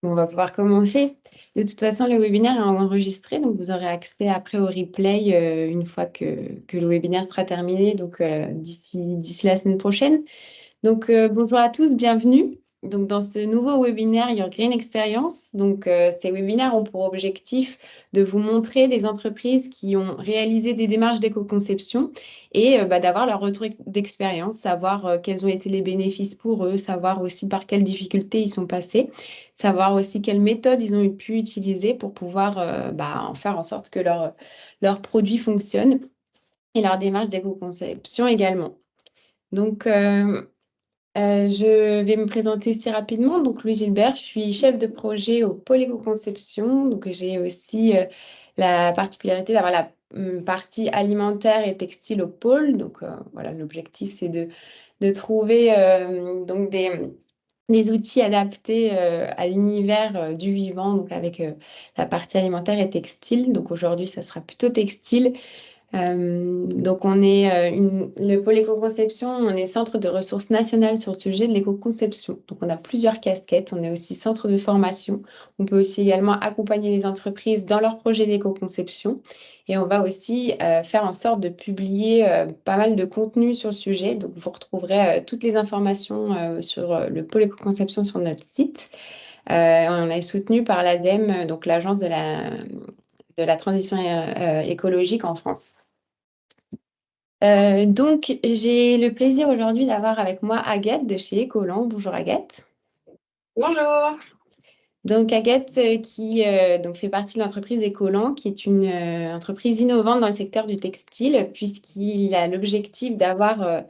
On va pouvoir commencer. De toute façon, le webinaire est enregistré, donc vous aurez accès après au replay une fois que le webinaire sera terminé, donc d'ici la semaine prochaine. Donc, bonjour à tous, bienvenue. Donc, dans ce nouveau webinaire Your Green Experience, donc, ces webinaires ont pour objectif de vous montrer des entreprises qui ont réalisé des démarches d'éco-conception et d'avoir leur retour d'expérience, savoir quels ont été les bénéfices pour eux, savoir aussi par quelles difficultés ils sont passés, savoir aussi quelles méthodes ils ont pu utiliser pour pouvoir en faire en sorte que leur produit fonctionne et leur démarche d'éco-conception également. Donc, je vais me présenter si rapidement. Donc, Louis Gilbert, je suis chef de projet au pôle éco-conception. Donc, j'ai aussi la particularité d'avoir la partie alimentaire et textile au pôle. Donc, voilà, l'objectif, c'est de trouver donc des outils adaptés à l'univers du vivant, donc avec la partie alimentaire et textile. Donc, aujourd'hui, ça sera plutôt textile. Donc, on est le pôle éco-conception, on est centre de ressources nationales sur le sujet de l'éco-conception. Donc, on a plusieurs casquettes. On est aussi centre de formation. On peut aussi également accompagner les entreprises dans leurs projets d'éco-conception. Et on va aussi faire en sorte de publier pas mal de contenu sur le sujet. Donc, vous retrouverez toutes les informations sur le pôle éco-conception sur notre site. On est soutenu par l'ADEME, donc l'agence de la transition écologique en France. Donc, j'ai le plaisir aujourd'hui d'avoir avec moi Agathe de chez Ecoland. Bonjour Agathe. Bonjour. Donc Agathe qui donc fait partie de l'entreprise Ecoland, qui est une entreprise innovante dans le secteur du textile, puisqu'il a l'objectif d'avoir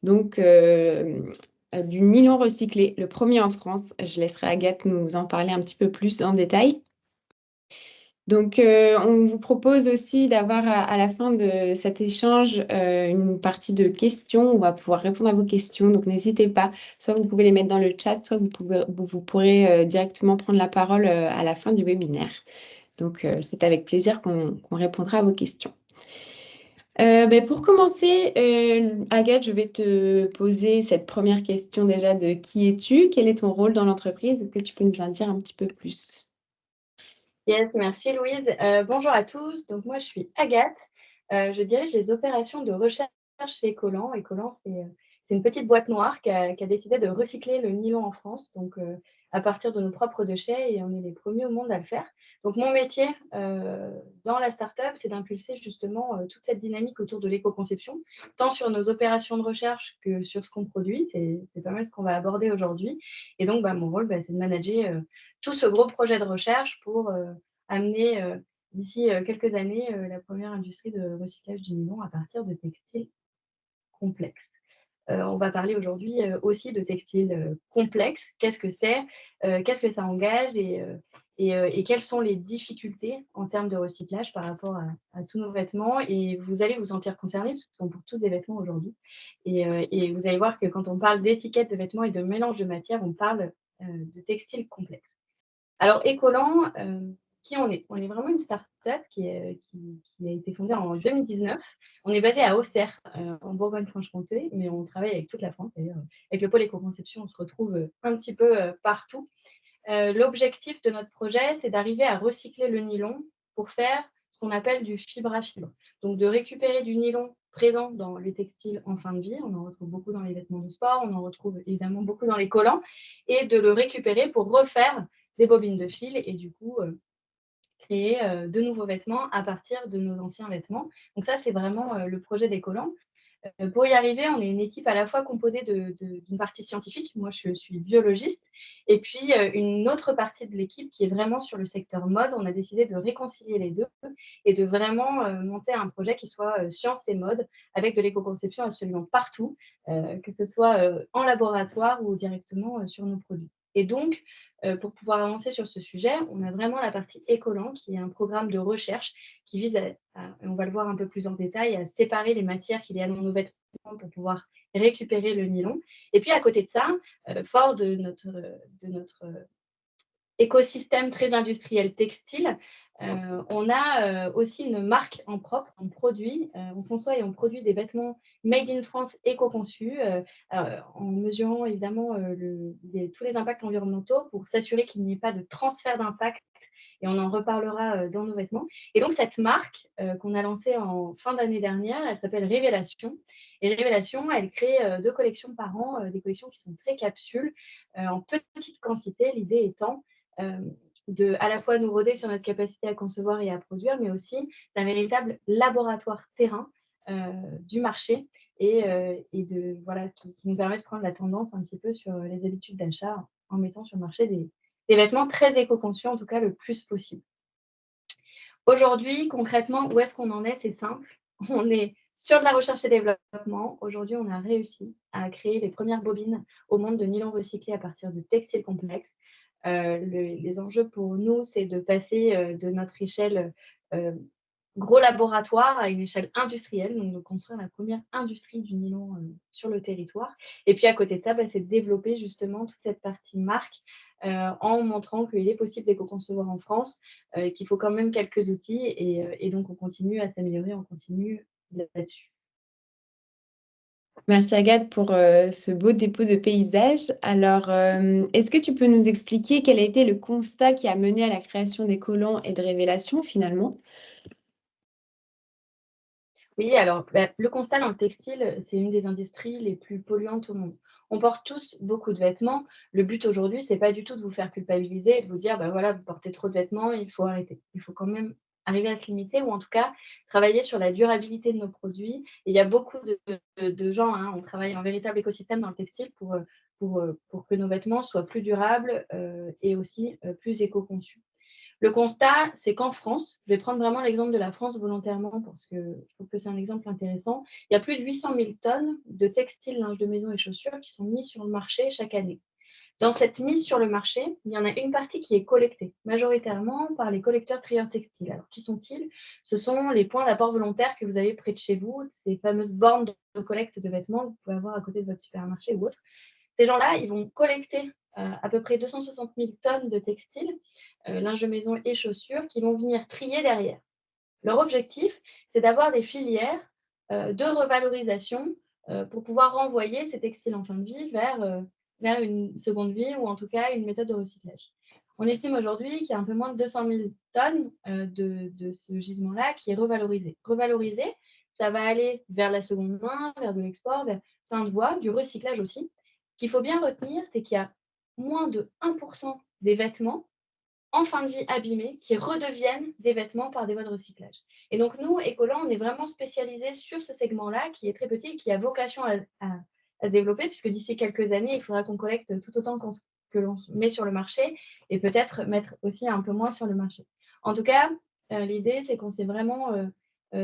du nylon recyclé, le premier en France. Je laisserai Agathe nous en parler un petit peu plus en détail. Donc, on vous propose aussi d'avoir à la fin de cet échange une partie de questions. On va pouvoir répondre à vos questions. Donc, n'hésitez pas. Soit vous pouvez les mettre dans le chat, soit vous pourrez directement prendre la parole à la fin du webinaire. Donc, c'est avec plaisir qu'on répondra à vos questions. Pour commencer, Agathe, je vais te poser cette première question déjà de qui es-tu? Quel est ton rôle dans l'entreprise? Est-ce que tu peux nous en dire un petit peu plus? Yes, merci Louise. Bonjour à tous. Donc moi, je suis Agathe. Je dirige les opérations de recherche chez Ecoland. Ecoland, c'est une petite boîte noire qui a décidé de recycler le nylon en France, donc à partir de nos propres déchets, et on est les premiers au monde à le faire. Donc mon métier dans la start-up, c'est d'impulser justement toute cette dynamique autour de l'éco-conception, tant sur nos opérations de recherche que sur ce qu'on produit. C'est pas mal ce qu'on va aborder aujourd'hui. Et donc, mon rôle, c'est de manager tout ce gros projet de recherche pour amener d'ici quelques années la première industrie de recyclage du nylon à partir de textiles complexes. On va parler aujourd'hui aussi de textiles complexes. Qu'est-ce que c'est? Qu'est-ce que ça engage et quelles sont les difficultés en termes de recyclage par rapport à tous nos vêtements? Et vous allez vous sentir concernés parce qu'on porte tous des vêtements aujourd'hui. Et vous allez voir que quand on parle d'étiquettes de vêtements et de mélange de matières, on parle de textiles complexes. Alors, Ecoland, qui on est? On est vraiment une start-up qui a été fondée en 2019. On est basé à Auxerre, en Bourgogne-Franche-Comté, mais on travaille avec toute la France. D'ailleurs, avec le pôle éco-conception, on se retrouve un petit peu partout. L'objectif de notre projet, c'est d'arriver à recycler le nylon pour faire ce qu'on appelle du fibre à fibre. Donc, de récupérer du nylon présent dans les textiles en fin de vie. On en retrouve beaucoup dans les vêtements de sport, on en retrouve évidemment beaucoup dans les collants, et de le récupérer pour refaire des bobines de fil et du coup créer de nouveaux vêtements à partir de nos anciens vêtements. Donc ça, c'est vraiment le projet des collants. Pour y arriver, on est une équipe à la fois composée d'une partie scientifique, moi je suis biologiste, et puis une autre partie de l'équipe qui est vraiment sur le secteur mode. On a décidé de réconcilier les deux et de vraiment monter un projet qui soit science et mode, avec de l'éco-conception absolument partout, que ce soit en laboratoire ou directement sur nos produits. Et donc, pour pouvoir avancer sur ce sujet, on a vraiment la partie Ecoland, qui est un programme de recherche qui vise on va le voir un peu plus en détail, à séparer les matières qu'il y a dans nos vêtements pour pouvoir récupérer le nylon. Et puis à côté de ça, fort de notre écosystème très industriel textile, On a aussi une marque en propre. On conçoit et on produit des vêtements made in France éco-conçus en mesurant évidemment tous les impacts environnementaux pour s'assurer qu'il n'y ait pas de transfert d'impact et on en reparlera dans nos vêtements. Et donc, cette marque qu'on a lancée en fin d'année dernière, elle s'appelle Révélation. Et Révélation, elle crée 2 collections par an, des collections qui sont très capsules, en petite quantité, l'idée étant de à la fois nous roder sur notre capacité à concevoir et à produire, mais aussi d'un véritable laboratoire terrain du marché et qui nous permet de prendre la tendance un petit peu sur les habitudes d'achat en mettant sur le marché des vêtements très éco-conçus, en tout cas le plus possible. Aujourd'hui, concrètement, où est-ce qu'on en est? C'est simple. On est sur de la recherche et développement. Aujourd'hui, on a réussi à créer les premières bobines au monde de nylon recyclé à partir de textiles complexes. Les enjeux pour nous, c'est de passer de notre échelle gros laboratoire à une échelle industrielle, donc de construire la première industrie du nylon sur le territoire. Et puis à côté de ça, c'est de développer justement toute cette partie marque en montrant qu'il est possible d'éco-concevoir en France, qu'il faut quand même quelques outils et donc on continue à s'améliorer, on continue là-dessus. Merci Agathe pour ce beau dépôt de paysage. Alors, est-ce que tu peux nous expliquer quel a été le constat qui a mené à la création des collants et de Révélation finalement? Oui, alors le constat dans le textile, c'est une des industries les plus polluantes au monde. On porte tous beaucoup de vêtements. Le but aujourd'hui, c'est pas du tout de vous faire culpabiliser et de vous dire, voilà, vous portez trop de vêtements, il faut arrêter. Il faut quand même arriver à se limiter ou en tout cas travailler sur la durabilité de nos produits. Et il y a beaucoup de gens, hein, on travaille en véritable écosystème dans le textile pour que nos vêtements soient plus durables et aussi plus éco-conçus. Le constat, c'est qu'en France, je vais prendre vraiment l'exemple de la France volontairement parce que je trouve que c'est un exemple intéressant. Il y a plus de 800 000 tonnes de textiles, linge de maison et chaussures qui sont mis sur le marché chaque année. Dans cette mise sur le marché, il y en a une partie qui est collectée, majoritairement par les collecteurs trieurs textiles. Alors, qui sont-ils? Ce sont les points d'apport volontaire que vous avez près de chez vous, ces fameuses bornes de collecte de vêtements que vous pouvez avoir à côté de votre supermarché ou autre. Ces gens-là, ils vont collecter à peu près 260 000 tonnes de textiles, linge de maison et chaussures, qui vont venir trier derrière. Leur objectif, c'est d'avoir des filières de revalorisation pour pouvoir renvoyer ces textiles en fin de vie vers une seconde vie ou en tout cas une méthode de recyclage. On estime aujourd'hui qu'il y a un peu moins de 200 000 tonnes de ce gisement-là qui est revalorisé. Revalorisé, ça va aller vers la seconde main, vers de l'export, vers plein de voies, du recyclage aussi. Ce qu'il faut bien retenir, c'est qu'il y a moins de 1% des vêtements en fin de vie abîmés qui redeviennent des vêtements par des voies de recyclage. Et donc, nous, Ecolan, on est vraiment spécialisés sur ce segment-là qui est très petit et qui a vocation à se développer, puisque d'ici quelques années, il faudra qu'on collecte tout autant que l'on met sur le marché et peut-être mettre aussi un peu moins sur le marché. En tout cas, l'idée, c'est qu'on s'est vraiment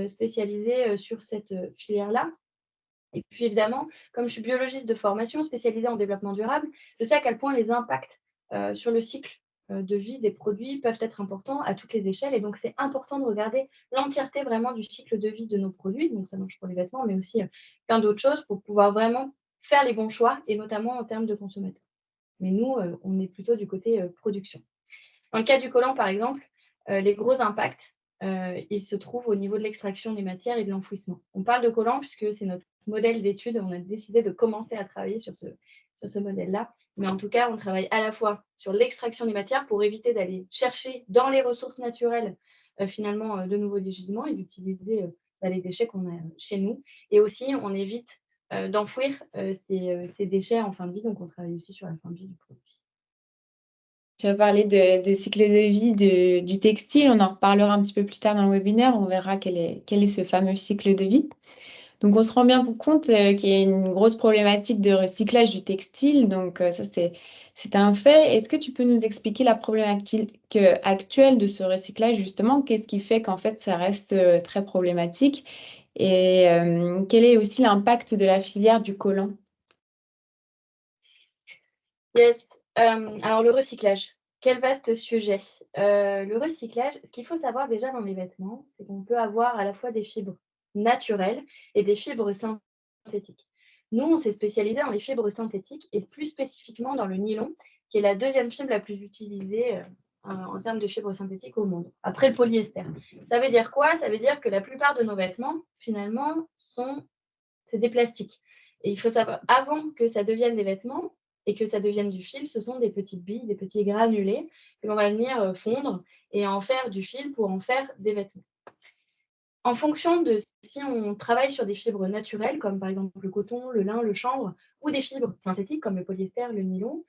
spécialisé sur cette filière-là. Et puis évidemment, comme je suis biologiste de formation spécialisée en développement durable, je sais à quel point les impacts sur le cycle de vie des produits peuvent être importants à toutes les échelles. Et donc, c'est important de regarder l'entièreté vraiment du cycle de vie de nos produits. Donc, ça marche pour les vêtements, mais aussi plein d'autres choses pour pouvoir vraiment faire les bons choix, et notamment en termes de consommateurs. Mais nous, on est plutôt du côté production. Dans le cas du collant, par exemple, les gros impacts, ils se trouvent au niveau de l'extraction des matières et de l'enfouissement. On parle de collant puisque c'est notre modèle d'étude. On a décidé de commencer à travailler sur ce modèle-là. Mais en tout cas, on travaille à la fois sur l'extraction des matières pour éviter d'aller chercher dans les ressources naturelles finalement de nouveaux gisements et d'utiliser les déchets qu'on a chez nous. Et aussi, on évite d'enfouir ces déchets en fin de vie. Donc, on travaille aussi sur la fin de vie du produit. Tu vas parler des cycles de vie du textile. On en reparlera un petit peu plus tard dans le webinaire. On verra quel est ce fameux cycle de vie. Donc, on se rend bien compte qu'il y a une grosse problématique de recyclage du textile. Donc, ça, c'est un fait. Est-ce que tu peux nous expliquer la problématique actuelle de ce recyclage, justement? Qu'est-ce qui fait qu'en fait, ça reste très problématique? Et quel est aussi l'impact de la filière du collant? Yes. Alors, le recyclage. Quel vaste sujet. Le recyclage, ce qu'il faut savoir déjà dans les vêtements, c'est qu'on peut avoir à la fois des fibres naturelles et des fibres synthétiques. Nous, on s'est spécialisé dans les fibres synthétiques et plus spécifiquement dans le nylon, qui est la deuxième fibre la plus utilisée en termes de fibres synthétiques au monde, après le polyester. Ça veut dire quoi? Ça veut dire que la plupart de nos vêtements, finalement, c'est des plastiques. Et il faut savoir, avant que ça devienne des vêtements et que ça devienne du fil, ce sont des petites billes, des petits granulés que l'on va venir fondre et en faire du fil pour en faire des vêtements. En fonction de si on travaille sur des fibres naturelles, comme par exemple le coton, le lin, le chanvre, ou des fibres synthétiques comme le polyester, le nylon,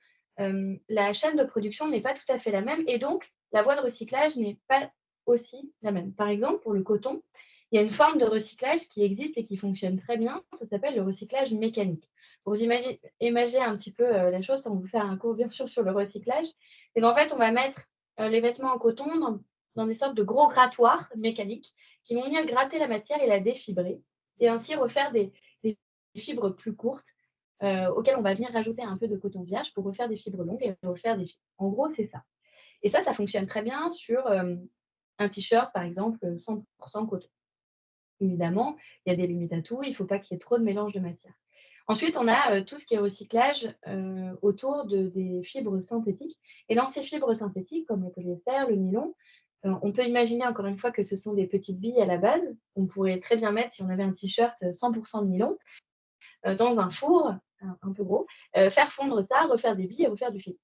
la chaîne de production n'est pas tout à fait la même et donc la voie de recyclage n'est pas aussi la même. Par exemple, pour le coton, il y a une forme de recyclage qui existe et qui fonctionne très bien, ça s'appelle le recyclage mécanique. Pour vous imaginer un petit peu la chose, sans vous faire un cours bien sûr sur le recyclage, c'est qu'en fait, on va mettre les vêtements en coton dans des sortes de gros grattoirs mécaniques qui vont venir gratter la matière et la défibrer, et ainsi refaire des fibres plus courtes auxquelles on va venir rajouter un peu de coton vierge pour refaire des fibres longues et refaire des fibres. En gros, c'est ça. Et ça fonctionne très bien sur un t-shirt, par exemple, 100% coton. Évidemment, il y a des limites à tout, il ne faut pas qu'il y ait trop de mélange de matière. Ensuite, on a tout ce qui est recyclage autour des fibres synthétiques. Et dans ces fibres synthétiques, comme le polyester, le nylon, on peut imaginer encore une fois que ce sont des petites billes à la base. On pourrait très bien mettre, si on avait un t-shirt 100% de nylon, dans un four un peu gros, faire fondre ça, refaire des billes et refaire du fil.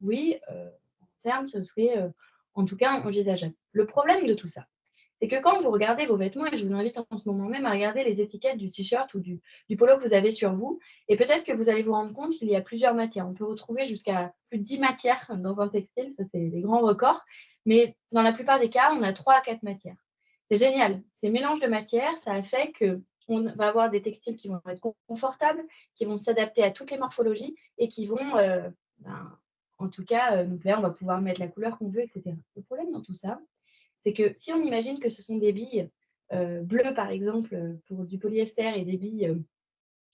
Oui, en termes, ce serait en tout cas envisageable. Le problème de tout ça, c'est que quand vous regardez vos vêtements, et je vous invite en ce moment même à regarder les étiquettes du t-shirt ou du polo que vous avez sur vous, et peut-être que vous allez vous rendre compte qu'il y a plusieurs matières. On peut retrouver jusqu'à plus de 10 matières dans un textile, ça c'est des grands records, mais dans la plupart des cas, on a 3 à 4 matières. C'est génial. Ces mélanges de matières, ça a fait qu'on va avoir des textiles qui vont être confortables, qui vont s'adapter à toutes les morphologies et qui vont, en tout cas, nous plaire. On va pouvoir mettre la couleur qu'on veut, etc. Le problème dans tout ça, c'est que si on imagine que ce sont des billes bleues, par exemple, pour du polyester et des billes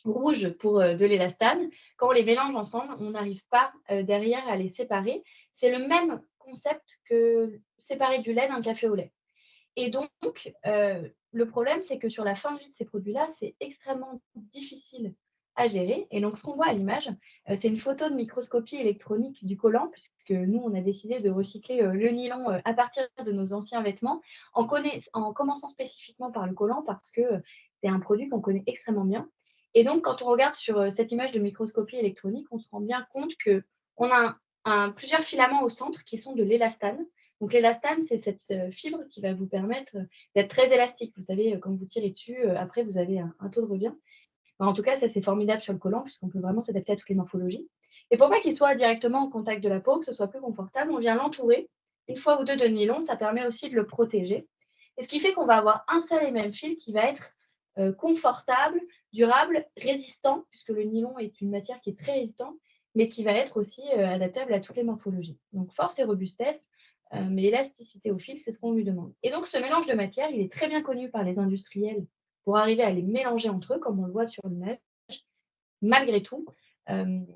rouges pour de l'élastane, quand on les mélange ensemble, on n'arrive pas derrière à les séparer. C'est le même concept que séparer du lait d'un café au lait. Et donc, le problème, c'est que sur la fin de vie de ces produits-là, c'est extrêmement difficile à gérer. Et donc, ce qu'on voit à l'image, c'est une photo de microscopie électronique du collant, puisque nous, on a décidé de recycler le nylon à partir de nos anciens vêtements, en commençant spécifiquement par le collant, parce que c'est un produit qu'on connaît extrêmement bien. Et donc, quand on regarde sur cette image de microscopie électronique, on se rend bien compte qu'on a plusieurs filaments au centre qui sont de l'élastane. Donc l'élastane, c'est cette fibre qui va vous permettre d'être très élastique. Vous savez, quand vous tirez dessus, après, vous avez un taux de revient. En tout cas, ça, c'est formidable sur le collant puisqu'on peut vraiment s'adapter à toutes les morphologies. Et pour pas qu'il soit directement en contact de la peau, que ce soit plus confortable, on vient l'entourer une fois ou deux de nylon. Ça permet aussi de le protéger. Et ce qui fait qu'on va avoir un seul et même fil qui va être confortable, durable, résistant, puisque le nylon est une matière qui est très résistante, mais qui va être aussi adaptable à toutes les morphologies. Donc force et robustesse, mais l'élasticité au fil, c'est ce qu'on lui demande. Et donc, ce mélange de matières, il est très bien connu par les industriels pour arriver à les mélanger entre eux, comme on le voit sur l'image. Malgré tout, on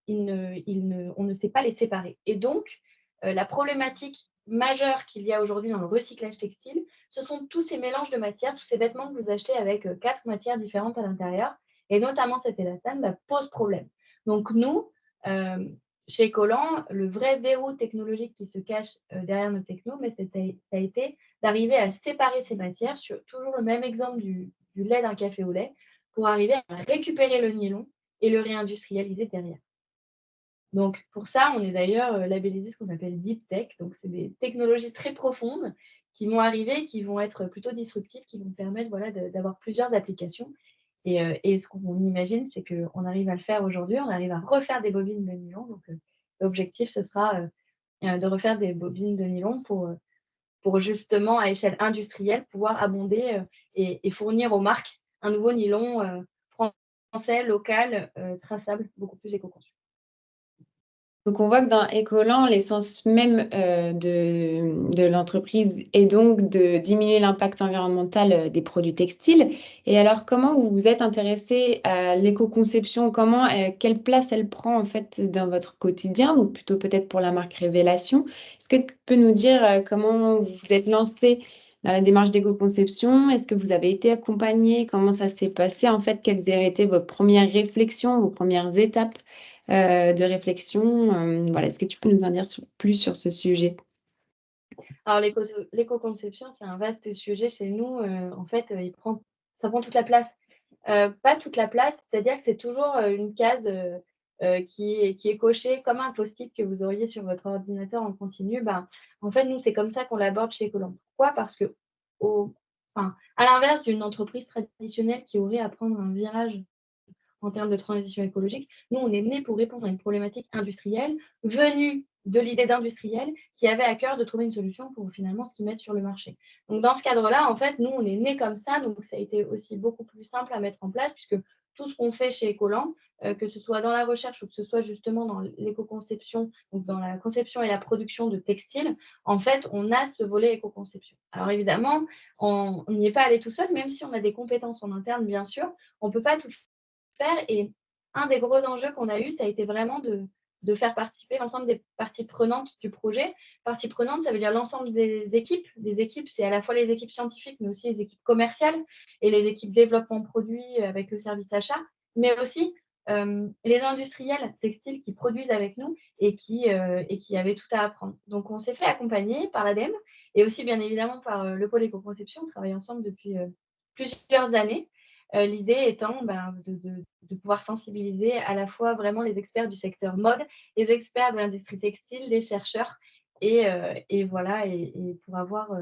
ne sait pas les séparer. Et donc, la problématique majeure qu'il y a aujourd'hui dans le recyclage textile, ce sont tous ces mélanges de matières, tous ces vêtements que vous achetez avec 4 matières différentes à l'intérieur, et notamment cet élastane, pose problème. Donc, nous, chez Collant, le vrai verrou technologique qui se cache derrière nos technos, mais ça a été d'arriver à séparer ces matières sur toujours le même exemple du lait d'un café au lait pour arriver à récupérer le nylon et le réindustrialiser derrière. Donc pour ça, on est d'ailleurs labellisé ce qu'on appelle Deep Tech. Donc c'est des technologies très profondes qui vont arriver, qui vont être plutôt disruptives, qui vont permettre d'avoir plusieurs applications. Et ce qu'on imagine, c'est qu'on arrive à le faire aujourd'hui, on arrive à refaire des bobines de nylon. Donc l'objectif, ce sera de refaire des bobines de nylon pour justement, à échelle industrielle, pouvoir abonder et fournir aux marques un nouveau nylon français, local, traçable, beaucoup plus éco-conçu. Donc, on voit que dans Ecoland, l'essence même de l'entreprise est donc de diminuer l'impact environnemental des produits textiles. Et alors, comment vous vous êtes intéressé à l'éco-conception? Quelle place elle prend en fait dans votre quotidien? Donc, plutôt peut-être pour la marque Révélation. Est-ce que tu peux nous dire comment vous vous êtes lancé dans la démarche d'éco-conception? Est-ce que vous avez été accompagné? Comment ça s'est passé? En fait, quelles auraient été vos premières réflexions, vos premières étapes de réflexion? Voilà, est-ce que tu peux nous en dire plus sur ce sujet? Alors l'éco-conception, c'est un vaste sujet chez nous. En fait, ça prend toute la place. Pas toute la place, c'est-à-dire que c'est toujours, une case, qui est cochée comme un post-it que vous auriez sur votre ordinateur en continu. Ben, en fait, nous, c'est comme ça qu'on l'aborde chez Ecolab. Pourquoi? Parce qu'au enfin, à l'inverse d'une entreprise traditionnelle qui aurait à prendre un virage en termes de transition écologique. Nous, on est né pour répondre à une problématique industrielle, venue de l'idée d'industriels qui avait à cœur de trouver une solution pour finalement ce qu'ils mettent sur le marché. Donc, dans ce cadre-là, en fait, nous, on est né comme ça, donc ça a été aussi beaucoup plus simple à mettre en place puisque tout ce qu'on fait chez Ecoland, que ce soit dans la recherche ou que ce soit justement dans l'éco-conception, donc dans la conception et la production de textiles, en fait, on a ce volet éco-conception. Alors évidemment, on n'y est pas allé tout seul, même si on a des compétences en interne, bien sûr, on ne peut pas tout faire. Et un des gros enjeux qu'on a eu, ça a été vraiment de faire participer l'ensemble des parties prenantes du projet. Parties prenantes, ça veut dire l'ensemble des équipes. Des équipes, c'est à la fois les équipes scientifiques, mais aussi les équipes commerciales et les équipes développement produit avec le service achat, mais aussi les industriels textiles qui produisent avec nous et qui avaient tout à apprendre. Donc, on s'est fait accompagner par l'ADEME et aussi, bien évidemment, par le pôle éco-conception. On travaille ensemble depuis plusieurs années. L'idée étant de pouvoir sensibiliser à la fois vraiment les experts du secteur mode, les experts de l'industrie textile, les chercheurs, et voilà, et pour avoir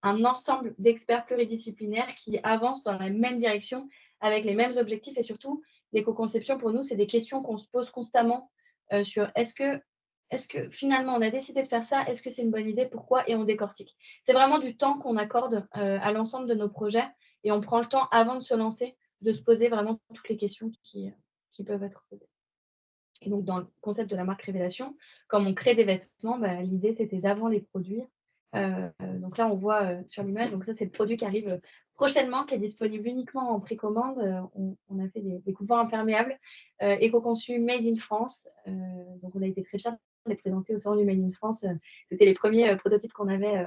un ensemble d'experts pluridisciplinaires qui avancent dans la même direction, avec les mêmes objectifs. Et surtout, l'éco-conception, pour nous, c'est des questions qu'on se pose constamment sur est-ce que finalement on a décidé de faire ça, est-ce que c'est une bonne idée, pourquoi, et on décortique. C'est vraiment du temps qu'on accorde à l'ensemble de nos projets et on prend le temps avant de se lancer de se poser vraiment toutes les questions qui peuvent être posées. Et donc, dans le concept de la marque Révélation, comme on crée des vêtements, l'idée c'était d'avant les produire. Donc là, on voit sur l'image, donc ça c'est le produit qui arrive prochainement, qui est disponible uniquement en précommande. On a fait des coupe-vents imperméables, éco-conçus Made in France. Donc on a été très fiers de les présenter au salon du Made in France. C'était les premiers prototypes qu'on avait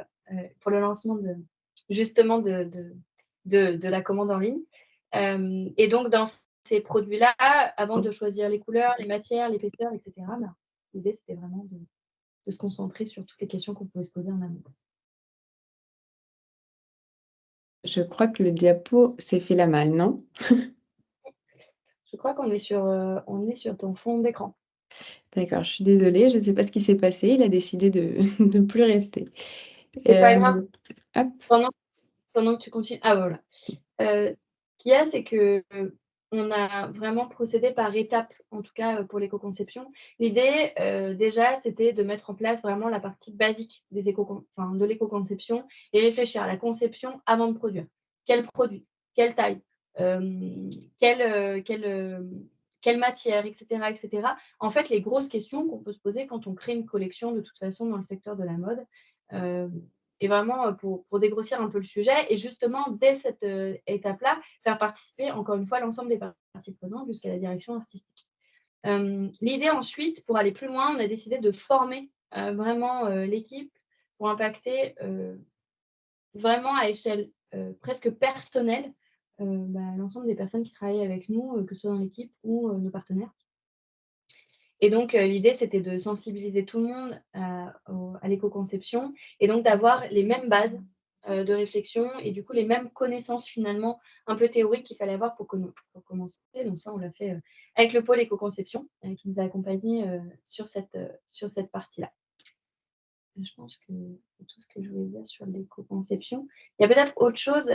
pour le lancement justement de la commande en ligne. Et donc dans ces produits-là, avant de choisir les couleurs, les matières, l'épaisseur, etc., l'idée c'était vraiment de se concentrer sur toutes les questions qu'on pouvait se poser en amont. Je crois que le diapo s'est fait la malle, non? Je crois qu'on est sur ton fond d'écran. D'accord, je suis désolée, je ne sais pas ce qui s'est passé, il a décidé de ne plus rester. C'est pas grave. Hop. Pendant que tu continues. Ah voilà. Ce qu'il y a, c'est que on a vraiment procédé par étapes, en tout cas pour l'éco-conception. L'idée, déjà, c'était de mettre en place vraiment la partie basique de l'éco-conception et réfléchir à la conception avant de produire. Quel produit, quelle taille, quelle matière, etc., etc. En fait, les grosses questions qu'on peut se poser quand on crée une collection, de toute façon, dans le secteur de la mode. Et vraiment pour dégrossir un peu le sujet et justement, dès cette étape-là, faire participer encore une fois l'ensemble des parties prenantes jusqu'à la direction artistique. L'idée ensuite, pour aller plus loin, on a décidé de former vraiment l'équipe pour impacter vraiment à échelle presque personnelle l'ensemble des personnes qui travaillent avec nous, que ce soit dans l'équipe ou nos partenaires. Et donc, l'idée, c'était de sensibiliser tout le monde à l'éco-conception et donc d'avoir les mêmes bases de réflexion et du coup les mêmes connaissances finalement un peu théoriques qu'il fallait avoir pour commencer. Donc ça, on l'a fait avec le pôle éco-conception qui nous a accompagnés sur cette partie-là. Je pense que c'est tout ce que je voulais dire sur l'éco-conception. Il y a peut-être autre chose,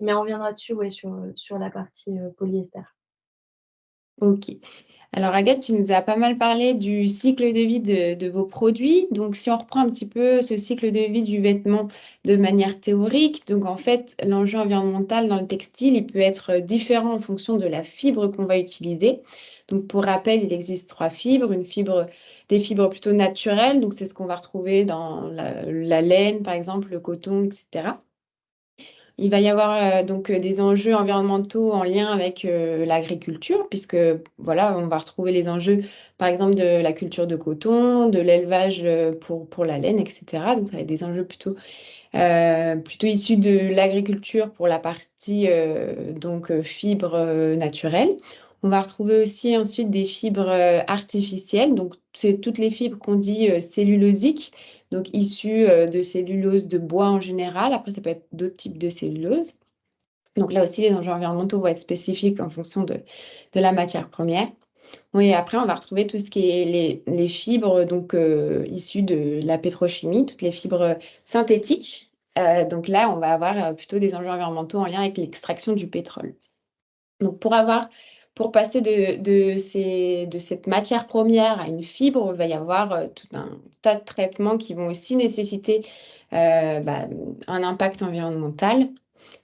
mais on reviendra dessus sur la partie polyester. OK. Alors Agathe, tu nous as pas mal parlé du cycle de vie de vos produits. Donc si on reprend un petit peu ce cycle de vie du vêtement de manière théorique, donc en fait, l'enjeu environnemental dans le textile, il peut être différent en fonction de la fibre qu'on va utiliser. Donc pour rappel, il existe 3 fibres. Des fibres plutôt naturelles, donc c'est ce qu'on va retrouver dans la laine, par exemple, le coton, etc. Il va y avoir donc des enjeux environnementaux en lien avec l'agriculture, puisque voilà, on va retrouver les enjeux, par exemple, de la culture de coton, de l'élevage pour la laine, etc. Donc, ça va être des enjeux plutôt issus de l'agriculture pour la partie fibres naturelles. On va retrouver aussi ensuite des fibres artificielles, donc c'est toutes les fibres qu'on dit cellulosiques. donc issu de cellulose de bois en général. Après, ça peut être d'autres types de cellulose. Donc là aussi, les enjeux environnementaux vont être spécifiques en fonction de la matière première. Oui, après, on va retrouver tout ce qui est les fibres donc, issues de la pétrochimie, toutes les fibres synthétiques. Donc là, on va avoir plutôt des enjeux environnementaux en lien avec l'extraction du pétrole. Donc pour passer de cette matière première à une fibre, il va y avoir tout un tas de traitements qui vont aussi nécessiter un impact environnemental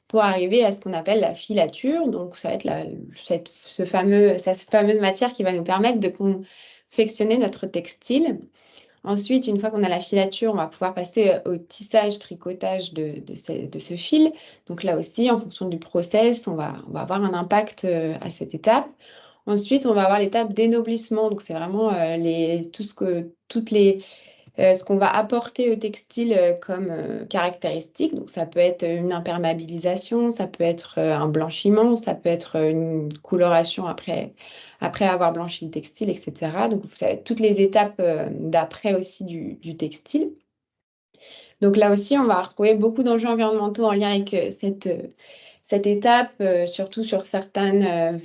pour arriver à ce qu'on appelle la filature. Donc, ça va être cette fameuse matière qui va nous permettre de confectionner notre textile. Ensuite, une fois qu'on a la filature, on va pouvoir passer au tissage, tricotage de ce fil. Donc là aussi, en fonction du process, on va avoir un impact à cette étape. Ensuite, on va avoir l'étape d'énoblissement. Donc, c'est vraiment ce qu'on va apporter au textile comme caractéristique. Donc, ça peut être une imperméabilisation, ça peut être un blanchiment, ça peut être une coloration après avoir blanchi le textile, etc. Donc, ça va être toutes les étapes d'après aussi du textile. Donc, là aussi, on va retrouver beaucoup d'enjeux environnementaux en lien avec cette étape, surtout sur certains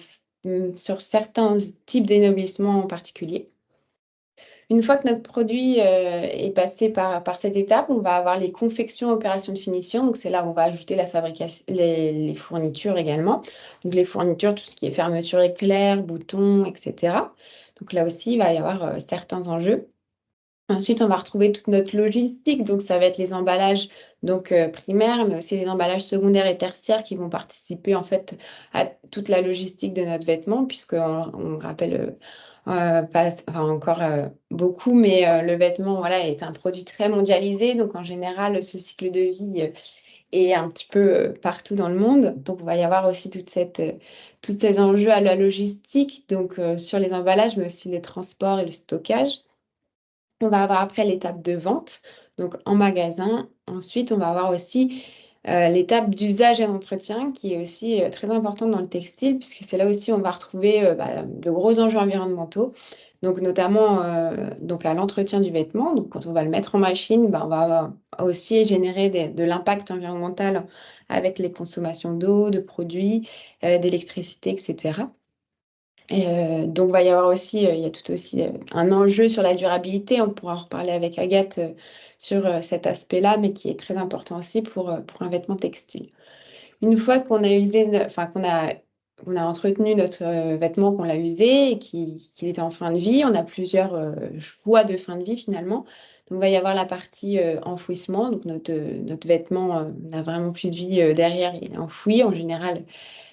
types d'énoblissement en particulier. Une fois que notre produit est passé par cette étape, on va avoir les confections, opérations de finition. Donc, c'est là où on va ajouter la fabrication, les fournitures également. Donc, les fournitures, tout ce qui est fermeture éclair, boutons, etc. Donc, là aussi, il va y avoir certains enjeux. Ensuite, on va retrouver toute notre logistique. Donc, ça va être les emballages primaires, mais aussi les emballages secondaires et tertiaires qui vont participer en fait à toute la logistique de notre vêtement, puisqu'on rappelle pas encore beaucoup, mais le vêtement voilà, est un produit très mondialisé. Donc, en général, ce cycle de vie est un petit peu partout dans le monde. Donc, il va y avoir aussi tous ces enjeux à la logistique, donc sur les emballages, mais aussi les transports et le stockage. On va avoir après l'étape de vente, donc en magasin. Ensuite, on va avoir aussi l'étape d'usage et d'entretien qui est aussi très importante dans le textile, puisque c'est là aussi où on va retrouver de gros enjeux environnementaux, donc notamment donc à l'entretien du vêtement. Donc quand on va le mettre en machine, on va aussi générer de l'impact environnemental avec les consommations d'eau, de produits, d'électricité, etc. Donc, il va y avoir aussi, il y a tout aussi un enjeu sur la durabilité. On pourra en reparler avec Agathe sur cet aspect-là, mais qui est très important aussi pour un vêtement textile. Une fois qu'on a usé, enfin qu'on a entretenu notre vêtement, qu'on l'a usé et qu'il était en fin de vie, on a plusieurs choix de fin de vie finalement. Donc, il va y avoir la partie enfouissement. Donc, notre vêtement n'a vraiment plus de vie derrière, il est enfoui en général.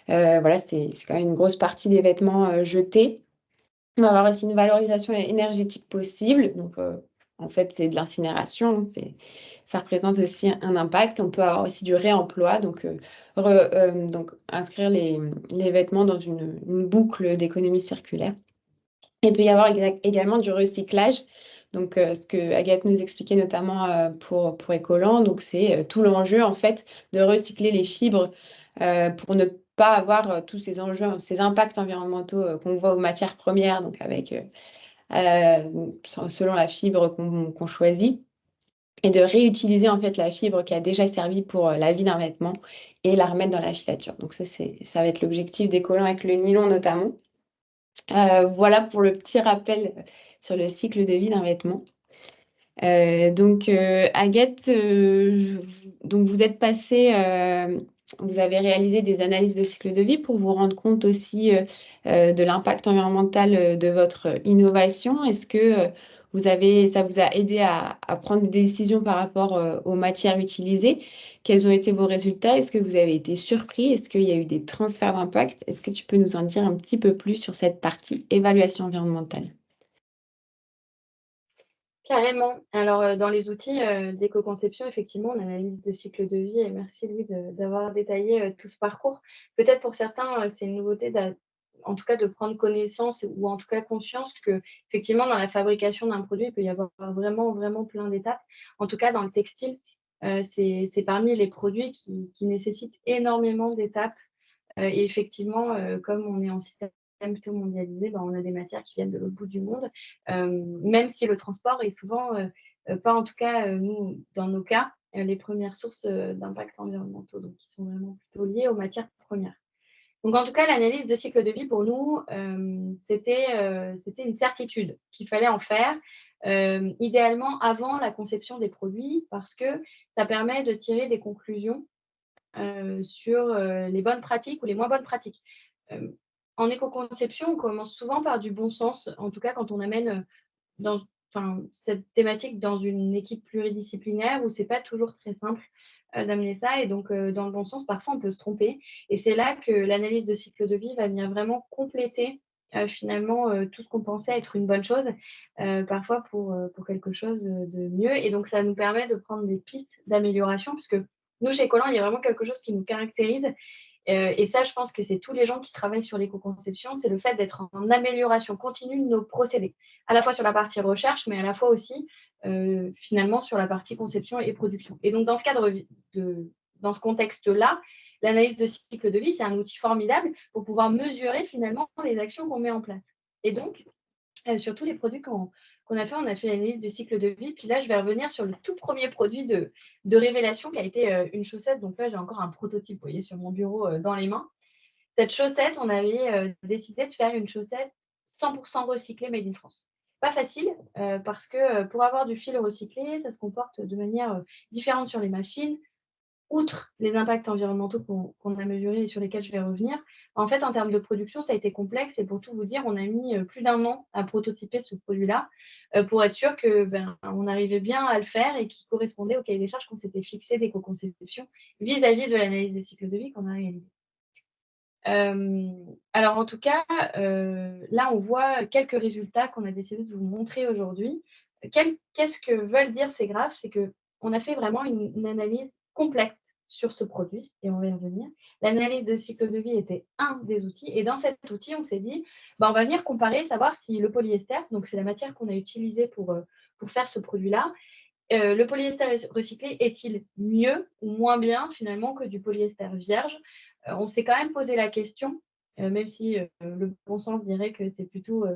Voilà, c'est quand même une grosse partie des vêtements jetés. On va avoir aussi une valorisation énergétique possible. Donc, en fait, c'est de l'incinération. Ça représente aussi un impact. On peut avoir aussi du réemploi. Donc inscrire les vêtements dans une boucle d'économie circulaire. Et il peut y avoir également du recyclage. Donc, ce que Agathe nous expliquait notamment pour Ecoland, donc c'est tout l'enjeu en fait de recycler les fibres pour ne pas avoir tous ces enjeux, ces impacts environnementaux qu'on voit aux matières premières, donc avec selon la fibre qu'on choisit, et de réutiliser en fait la fibre qui a déjà servi pour la vie d'un vêtement et la remettre dans la filature. Donc ça va être l'objectif d'Ecoland avec le nylon notamment. Voilà pour le petit rappel sur le cycle de vie d'un vêtement. Agathe, donc vous êtes passée, vous avez réalisé des analyses de cycle de vie pour vous rendre compte aussi de l'impact environnemental de votre innovation. Est-ce que ça vous a aidé à prendre des décisions par rapport aux matières utilisées? Quels ont été vos résultats? Est-ce que vous avez été surpris? Est-ce qu'il y a eu des transferts d'impact? Est-ce que tu peux nous en dire un petit peu plus sur cette partie évaluation environnementale? Carrément. Alors, dans les outils d'éco-conception, effectivement, on analyse le cycle de vie et merci Louise d'avoir détaillé tout ce parcours. Peut-être pour certains, c'est une nouveauté, en tout cas de prendre connaissance ou en tout cas conscience que effectivement dans la fabrication d'un produit, il peut y avoir vraiment, vraiment plein d'étapes. En tout cas, dans le textile, c'est parmi les produits qui nécessitent énormément d'étapes. Et effectivement, comme on est en système plutôt mondialisé, on a des matières qui viennent de l'autre bout du monde, même si le transport est souvent pas en tout cas, nous, dans nos cas, les premières sources d'impacts environnementaux, donc qui sont vraiment plutôt liées aux matières premières. Donc en tout cas, l'analyse de cycle de vie pour nous, c'était une certitude qu'il fallait en faire, idéalement avant la conception des produits parce que ça permet de tirer des conclusions sur les bonnes pratiques ou les moins bonnes pratiques. En éco-conception, on commence souvent par du bon sens, en tout cas quand on amène dans, cette thématique dans une équipe pluridisciplinaire où c'est pas toujours très simple d'amener ça. Et donc, dans le bon sens, parfois, on peut se tromper. Et c'est là que l'analyse de cycle de vie va venir vraiment compléter finalement tout ce qu'on pensait être une bonne chose, parfois pour quelque chose de mieux. Et donc, ça nous permet de prendre des pistes d'amélioration, puisque nous, chez Collant, il y a vraiment quelque chose qui nous caractérise. Et ça, je pense que c'est tous les gens qui travaillent sur l'éco-conception, c'est le fait d'être en amélioration continue de nos procédés, à la fois sur la partie recherche, mais à la fois aussi, finalement, sur la partie conception et production. Et donc, dans ce cadre, dans ce contexte-là, l'analyse de cycle de vie, c'est un outil formidable pour pouvoir mesurer finalement les actions qu'on met en place. Et donc, sur tous les produits qu'on a fait, on a fait l'analyse du cycle de vie. Puis là, je vais revenir sur le tout premier produit de révélation qui a été une chaussette. Donc là, j'ai encore un prototype, vous voyez, sur mon bureau dans les mains. Cette chaussette, on avait décidé de faire une chaussette 100% recyclée made in France. Pas facile parce que pour avoir du fil recyclé, ça se comporte de manière différente sur les machines. Outre les impacts environnementaux qu'on a mesurés et sur lesquels je vais revenir, en fait, en termes de production, ça a été complexe. Et pour tout vous dire, on a mis plus d'un an à prototyper ce produit-là pour être sûr que on arrivait bien à le faire et qu'il correspondait au cahier des charges qu'on s'était fixé d'éco-conception vis-à-vis de l'analyse des cycles de vie qu'on a réalisé. Alors en tout cas, là, on voit quelques résultats qu'on a décidé de vous montrer aujourd'hui. Qu'est-ce que veulent dire ces graphes? C'est qu'on a fait vraiment une analyse complète sur ce produit et on va y revenir. L'analyse de cycle de vie était un des outils et dans cet outil, on s'est dit, on va venir comparer, savoir si le polyester, donc c'est la matière qu'on a utilisée pour faire ce produit-là, le polyester recyclé est-il mieux ou moins bien finalement que du polyester vierge? On s'est quand même posé la question, même si le bon sens dirait que c'est plutôt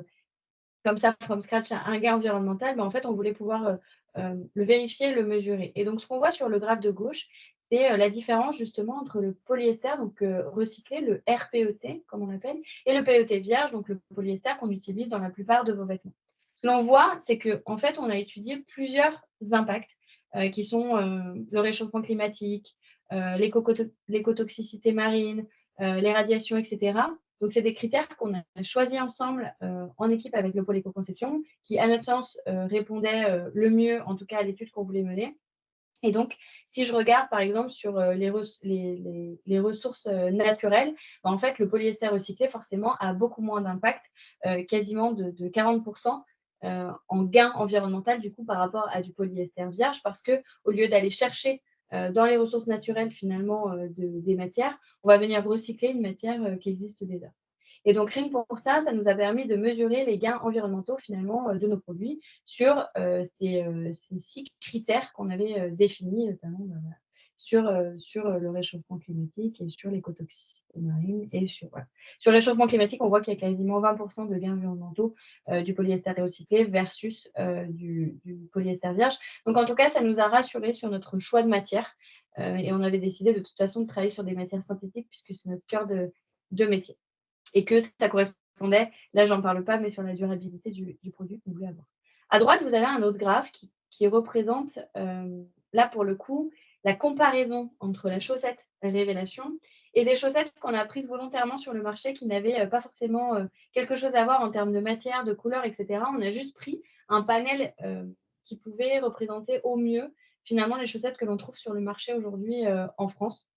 comme ça, from scratch, un gain environnemental, mais en fait, on voulait pouvoir le vérifier, le mesurer. Et donc, ce qu'on voit sur le graphe de gauche, c'est la différence justement entre le polyester, donc recyclé, le RPET, comme on l'appelle, et le PET vierge, donc le polyester qu'on utilise dans la plupart de vos vêtements. Ce que l'on voit, c'est qu'en fait, on a étudié plusieurs impacts qui sont le réchauffement climatique, l'écotoxicité marine, les radiations, etc. Donc, c'est des critères qu'on a choisis ensemble en équipe avec le pôle éco-conception, qui, à notre sens, répondaient le mieux, en tout cas, à l'étude qu'on voulait mener. Et donc, si je regarde, par exemple, sur les ressources naturelles, en fait, le polyester recyclé, forcément, a beaucoup moins d'impact, quasiment de 40% en gain environnemental, du coup, par rapport à du polyester vierge, parce qu'au lieu d'aller chercher dans les ressources naturelles, finalement, des matières, on va venir recycler une matière qui existe déjà. Et donc, rien que pour ça, ça nous a permis de mesurer les gains environnementaux finalement de nos produits sur ces 6 critères qu'on avait définis, notamment sur le réchauffement climatique et sur l'écotoxicité marine. Et sur le réchauffement climatique, on voit qu'il y a quasiment 20% de gains environnementaux du polyester recyclé versus du polyester vierge. Donc, en tout cas, ça nous a rassurés sur notre choix de matière. Et on avait décidé de toute façon de travailler sur des matières synthétiques puisque c'est notre cœur de métier. Et que ça correspondait, là j'en parle pas, mais sur la durabilité du produit qu'on voulait avoir. À droite, vous avez un autre graphe qui représente, là pour le coup, la comparaison entre la chaussette Révélation et des chaussettes qu'on a prises volontairement sur le marché qui n'avaient pas forcément quelque chose à voir en termes de matière, de couleur, etc. On a juste pris un panel qui pouvait représenter au mieux finalement les chaussettes que l'on trouve sur le marché aujourd'hui en France.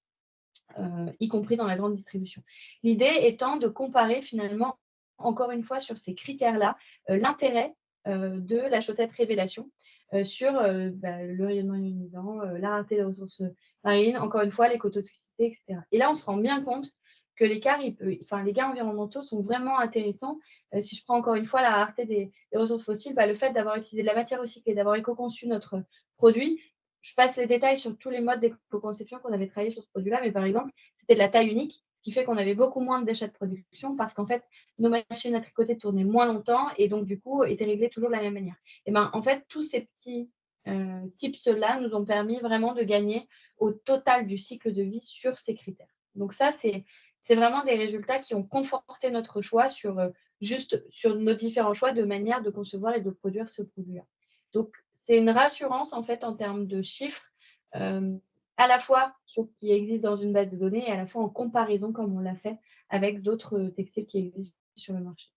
Y compris dans la grande distribution. L'idée étant de comparer finalement, encore une fois, sur ces critères-là, l'intérêt de la chaussette Révélation sur le rayonnement ionisant, la rareté des ressources marines, encore une fois, l'écotoxicité, etc. Et là, on se rend bien compte que les gains environnementaux sont vraiment intéressants. Si je prends encore une fois la rareté des ressources fossiles, le fait d'avoir utilisé de la matière recyclée, d'avoir éco-conçu notre produit, je passe les détails sur tous les modes d'éco-conception qu'on avait travaillé sur ce produit-là, mais par exemple, c'était de la taille unique, ce qui fait qu'on avait beaucoup moins de déchets de production parce qu'en fait, nos machines à tricoter tournaient moins longtemps et donc, du coup, étaient réglées toujours de la même manière. Et en fait, tous ces petits tips-là nous ont permis vraiment de gagner au total du cycle de vie sur ces critères. Donc ça, c'est vraiment des résultats qui ont conforté notre choix juste sur nos différents choix de manière de concevoir et de produire ce produit-là. Donc, c'est une rassurance en fait en termes de chiffres, à la fois sur ce qui existe dans une base de données et à la fois en comparaison, comme on l'a fait avec d'autres textiles qui existent sur le marché.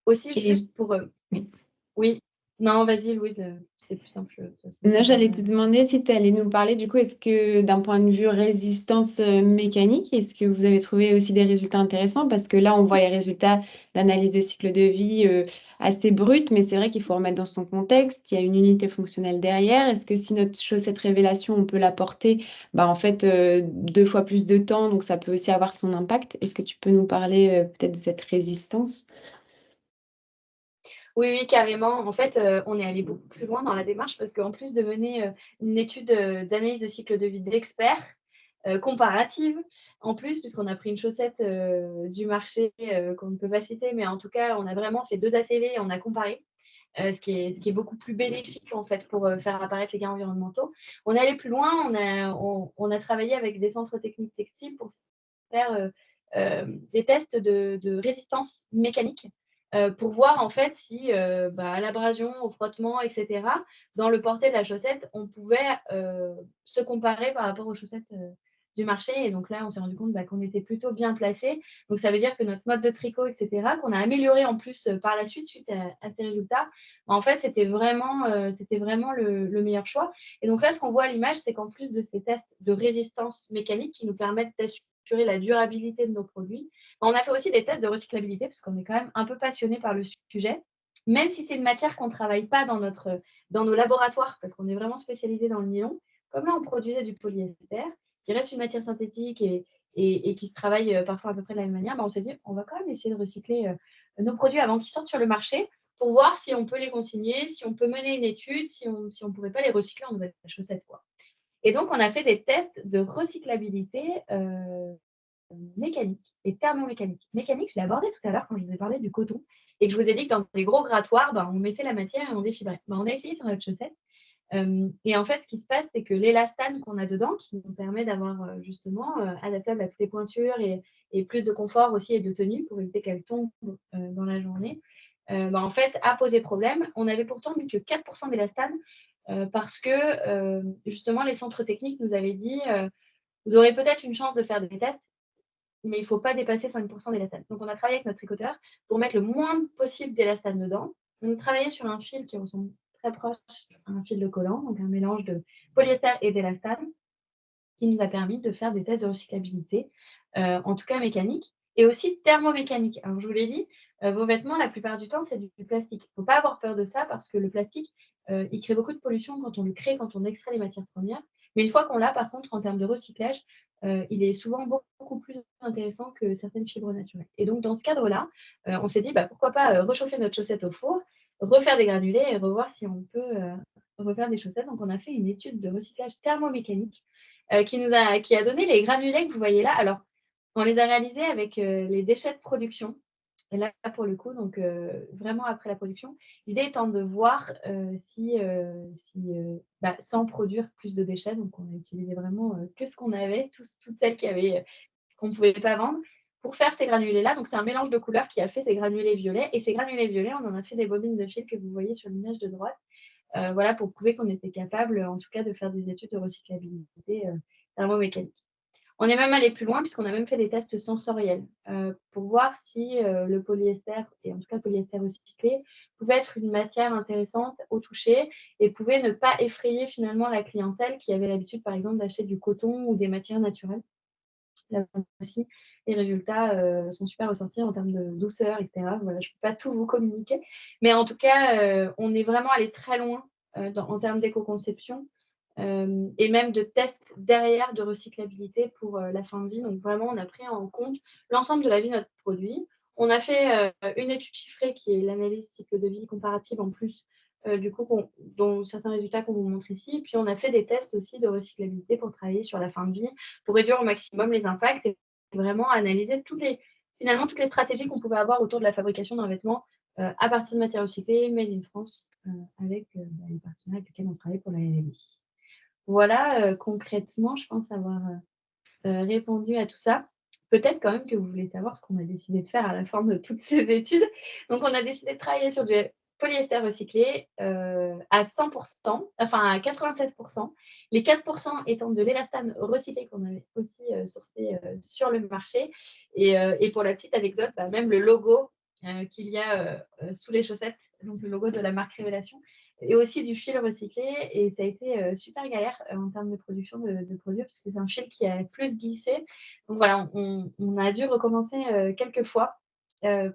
Aussi, Et juste pour. oui. Oui, non, vas-y, Louise, c'est plus simple. De toute façon, Là, j'allais te demander si tu allais nous parler, du coup, est-ce que d'un point de vue résistance mécanique, est-ce que vous avez trouvé aussi des résultats intéressants? Parce que là, on voit les résultats d'analyse de cycle de vie assez bruts, mais c'est vrai qu'il faut remettre dans son contexte. Il y a une unité fonctionnelle derrière. Est-ce que si notre chaussette révélation, on peut la porter, bah, en fait, 2 fois plus de temps, donc ça peut aussi avoir son impact. Est-ce que tu peux nous parler peut-être de cette résistance? Oui, oui, carrément. En fait, on est allé beaucoup plus loin dans la démarche parce qu'en plus de mener une étude d'analyse de cycle de vie d'experts, comparative, en plus, puisqu'on a pris une chaussette du marché qu'on ne peut pas citer, mais en tout cas, on a vraiment fait 2 ACV et on a comparé. Ce qui est beaucoup plus bénéfique en fait pour faire apparaître les gains environnementaux. On est allé plus loin, on a travaillé avec des centres techniques textiles pour faire des tests de résistance mécanique pour voir en fait si à l'abrasion, au frottement, etc., dans le porté de la chaussette, on pouvait se comparer par rapport aux chaussettes du marché. Et donc là, on s'est rendu compte qu'on était plutôt bien placé. Donc ça veut dire que notre mode de tricot, etc., qu'on a amélioré en plus par la suite à ces résultats, en fait, c'était vraiment le meilleur choix. Et donc là, ce qu'on voit à l'image, c'est qu'en plus de ces tests de résistance mécanique qui nous permettent d'assurer la durabilité de nos produits, on a fait aussi des tests de recyclabilité parce qu'on est quand même un peu passionné par le sujet. Même si c'est une matière qu'on ne travaille pas dans nos laboratoires, parce qu'on est vraiment spécialisé dans le nylon, comme là on produisait du polyester, qui reste une matière synthétique et qui se travaille parfois à peu près de la même manière, on s'est dit on va quand même essayer de recycler nos produits avant qu'ils sortent sur le marché pour voir si on peut les consigner, si on peut mener une étude, si on ne pourrait pas les recycler en nouvelles chaussettes, quoi. Et donc, on a fait des tests de recyclabilité mécanique et thermomécanique. Mécanique, je l'ai abordé tout à l'heure quand je vous ai parlé du coton et que je vous ai dit que dans les gros grattoirs, on mettait la matière et on défibrait. On a essayé sur notre chaussette. Et en fait, ce qui se passe, c'est que l'élastane qu'on a dedans, qui nous permet d'avoir justement adaptable à toutes les pointures et plus de confort aussi et de tenue pour éviter qu'elle tombe dans la journée, en fait, a posé problème. On avait pourtant mis que 4% d'élastane parce que justement, les centres techniques nous avaient dit vous aurez peut-être une chance de faire des tests, mais il ne faut pas dépasser 5% d'élastane. Donc, on a travaillé avec notre tricoteur pour mettre le moins possible d'élastane dedans. On a travaillé sur un fil qui ressemble très proche à un fil de collant, donc un mélange de polyester et d'élastane, qui nous a permis de faire des tests de recyclabilité, en tout cas mécanique, et aussi thermomécanique. Alors, je vous l'ai dit, vos vêtements, la plupart du temps, c'est du plastique. Il ne faut pas avoir peur de ça parce que le plastique, il crée beaucoup de pollution quand on le crée, quand on extrait les matières premières. Mais une fois qu'on l'a, par contre, en termes de recyclage, il est souvent beaucoup plus intéressant que certaines fibres naturelles. Et donc, dans ce cadre-là, on s'est dit, pourquoi pas réchauffer notre chaussette au four, refaire des granulés et revoir si on peut refaire des chaussettes. Donc, on a fait une étude de recyclage thermomécanique qui a donné les granulés que vous voyez là. Alors, on les a réalisés avec les déchets de production. Et là, pour le coup, donc vraiment après la production, l'idée étant de voir si sans produire plus de déchets, donc on a utilisé vraiment que ce qu'on avait, toutes celles qu'on ne pouvait pas vendre, pour faire ces granulés-là. Donc c'est un mélange de couleurs qui a fait ces granulés violets. Et ces granulés violets, on en a fait des bobines de fil que vous voyez sur l'image de droite. Voilà, pour prouver qu'on était capable, en tout cas, de faire des études de recyclabilité thermomécanique. On est même allé plus loin puisqu'on a même fait des tests sensoriels pour voir si le polyester, et en tout cas le polyester recyclé, pouvait être une matière intéressante au toucher et pouvait ne pas effrayer finalement la clientèle qui avait l'habitude, par exemple, d'acheter du coton ou des matières naturelles. Là aussi, les résultats sont super ressortis en termes de douceur, etc. Voilà, je ne peux pas tout vous communiquer, mais en tout cas, on est vraiment allé très loin en termes d'éco-conception et même de tests derrière de recyclabilité pour la fin de vie. Donc vraiment, on a pris en compte l'ensemble de la vie de notre produit. On a fait une étude chiffrée qui est l'analyse cycle de vie comparative en plus, du coup, dont certains résultats qu'on vous montre ici. Puis on a fait des tests aussi de recyclabilité pour travailler sur la fin de vie, pour réduire au maximum les impacts et vraiment analyser finalement toutes les stratégies qu'on pouvait avoir autour de la fabrication d'un vêtement à partir de matières recyclées, made in France, avec les partenaires avec lesquels on travaille pour la R&D. Voilà, concrètement, je pense avoir répondu à tout ça. Peut-être quand même que vous voulez savoir ce qu'on a décidé de faire à la fin de toutes ces études. Donc on a décidé de travailler sur du polyester recyclé, à 100 enfin à 87. Les 4 étant de l'élastane recyclé qu'on avait aussi, sourcé, sur le marché et pour la petite anecdote, même le logo, qu'il y a, sous les chaussettes, donc le logo de la marque Révélation et aussi du fil recyclé et ça a été, super galère, en termes de production de produits parce que c'est un fil qui a plus glissé. Donc voilà, on a dû recommencer, quelques fois,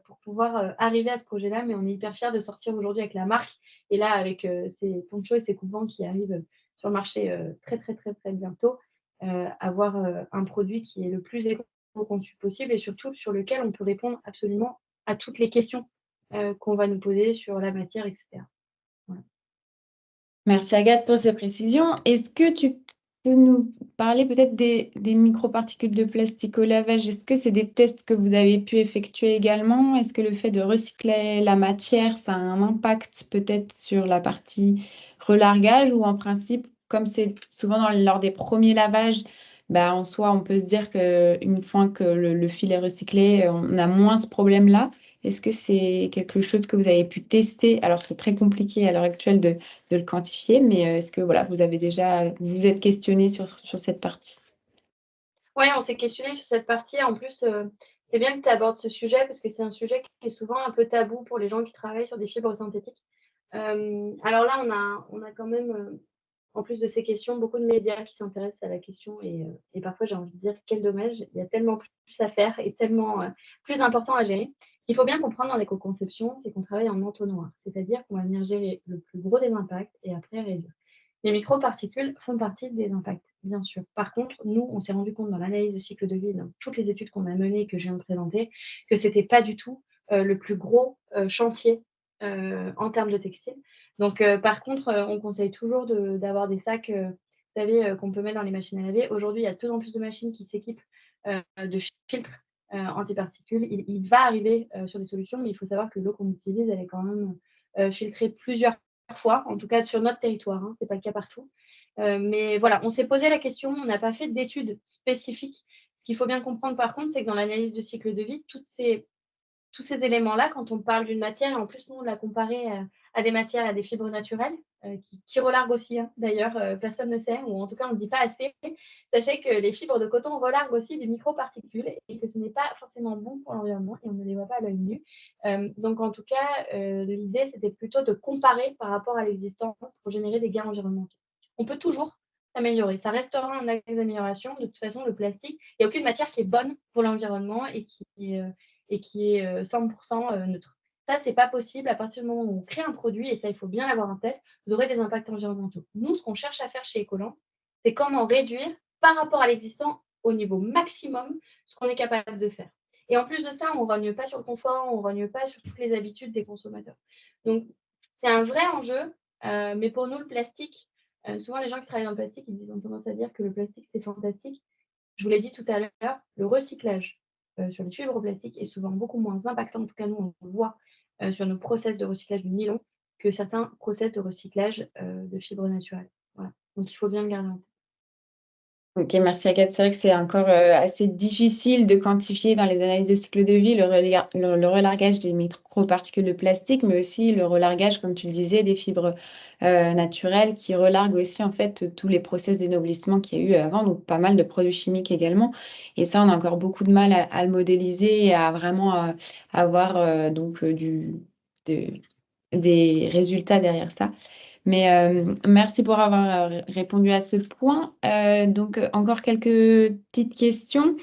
pour pouvoir, arriver à ce projet-là, mais on est hyper fiers de sortir aujourd'hui avec la marque et là avec, ces ponchos et ces coupes-vents qui arrivent, sur le marché, très, très, très, très bientôt, avoir, un produit qui est le plus éco-conçu possible et surtout sur lequel on peut répondre absolument à toutes les questions, qu'on va nous poser sur la matière et cetera. Voilà. Merci Agathe pour ces précisions. Est-ce que tu peux nous parler peut-être des microparticules de plastique au lavage? Est-ce que c'est des tests que vous avez pu effectuer également? Est-ce que le fait de recycler la matière, ça a un impact peut-être sur la partie relargage ou en principe, comme c'est souvent lors des premiers lavages, bah, en soi, on peut se dire qu'une fois que le fil est recyclé, on a moins ce problème-là. Est-ce que c'est quelque chose que vous avez pu tester? Alors, c'est très compliqué à l'heure actuelle de le quantifier, mais est-ce que voilà, vous avez déjà vous vous êtes questionné sur cette partie? Ouais, on s'est questionné sur cette partie. En plus, c'est bien que tu abordes ce sujet parce que c'est un sujet qui est souvent un peu tabou pour les gens qui travaillent sur des fibres synthétiques. Alors là, on a quand même, en plus de ces questions, beaucoup de médias qui s'intéressent à la question et parfois j'ai envie de dire: «Quel dommage!» Il y a tellement plus à faire et tellement, plus important à gérer. Ce qu'il faut bien comprendre dans l'éco-conception, c'est qu'on travaille en entonnoir. C'est-à-dire qu'on va venir gérer le plus gros des impacts et après réduire. Les microparticules font partie des impacts, bien sûr. Par contre, nous, on s'est rendu compte dans l'analyse de cycle de vie, dans toutes les études qu'on a menées et que je viens de présenter, que c'était pas du tout, le plus gros, chantier, en termes de textile. Donc, par contre, on conseille toujours d'avoir des sacs, vous savez, qu'on peut mettre dans les machines à laver. Aujourd'hui, il y a de plus en plus de machines qui s'équipent, de filtres, antiparticules. Il va arriver, sur des solutions, mais il faut savoir que l'eau qu'on utilise, elle est quand même, filtrée plusieurs fois, en tout cas sur notre territoire, hein, c'est pas le cas partout. Mais voilà, on s'est posé la question, on n'a pas fait d'études spécifiques. Ce qu'il faut bien comprendre par contre, c'est que dans l'analyse de cycle de vie, tous ces éléments-là, quand on parle d'une matière, et en plus, nous, on l'a comparé à des matières, à des fibres naturelles, qui relarguent aussi, hein, d'ailleurs, personne ne sait, ou en tout cas, on ne dit pas assez. Sachez que les fibres de coton relarguent aussi des microparticules et que ce n'est pas forcément bon pour l'environnement et on ne les voit pas à l'œil nu. Donc, en tout cas, l'idée, c'était plutôt de comparer par rapport à l'existant pour générer des gains environnementaux. On peut toujours s'améliorer. Ça restera un axe d'amélioration. De toute façon, le plastique, il n'y a aucune matière qui est bonne pour l'environnement et qui est 100% neutre. Ça, c'est pas possible à partir du moment où on crée un produit, et ça, il faut bien l'avoir en tête, vous aurez des impacts environnementaux. Nous, ce qu'on cherche à faire chez Ecoland, c'est comment réduire par rapport à l'existant au niveau maximum ce qu'on est capable de faire. Et en plus de ça, on ne rogne pas sur le confort, on ne rogne pas sur toutes les habitudes des consommateurs. Donc, c'est un vrai enjeu, mais pour nous, le plastique, souvent les gens qui travaillent dans le plastique, ils ont tendance à dire que le plastique, c'est fantastique. Je vous l'ai dit tout à l'heure, le recyclage sur les fibres plastiques est souvent beaucoup moins impactant, en tout cas nous on le voit sur nos process de recyclage du nylon, que certains process de recyclage de fibres naturelles. Voilà. Donc il faut bien le garder en tête. OK, merci Agathe. C'est vrai que c'est encore, assez difficile de quantifier dans les analyses de cycle de vie le relargage des microparticules de plastique, mais aussi le relargage, comme tu le disais, des fibres, naturelles qui relarguent aussi, en fait, tous les process d'énoblissement qu'il y a eu avant, donc pas mal de produits chimiques également et ça, on a encore beaucoup de mal à le modéliser et à vraiment, avoir, donc, de des résultats derrière ça. Mais, merci pour avoir, répondu à ce point. Donc, encore quelques petites questions,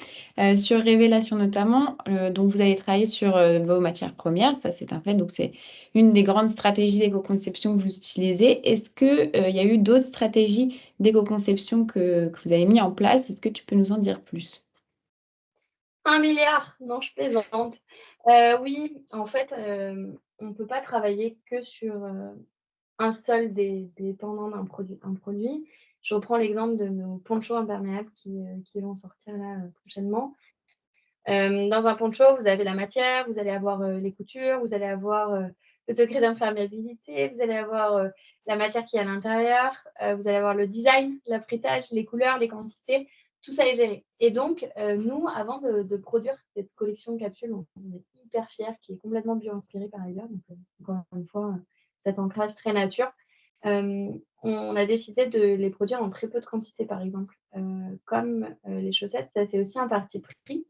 sur Révélation notamment, donc vous avez travaillé sur, vos matières premières, ça c'est un fait, donc c'est une des grandes stratégies d'éco-conception que vous utilisez. Est-ce que, il y a eu d'autres stratégies d'éco-conception que vous avez mis en place? Est-ce que tu peux nous en dire plus? 1 milliard! Non, je plaisante. Oui, en fait, on ne peut pas travailler que sur, un seul des pendants d'un produit. Je reprends l'exemple de nos ponchos imperméables qui vont sortir là, prochainement. Dans un poncho, vous avez la matière, vous allez avoir les coutures, vous allez avoir le degré d'imperméabilité, vous allez avoir la matière qui est à l'intérieur, vous allez avoir le design, l'affûtage, les couleurs, les quantités, tout ça est géré. Et donc, nous, avant de produire cette collection de capsules, on est hyper fiers, qui est complètement bio-inspirée par ailleurs. Donc, encore une fois, cet ancrage très nature. On a décidé de les produire en très peu de quantité, par exemple. Comme les chaussettes, ça c'est aussi un parti pris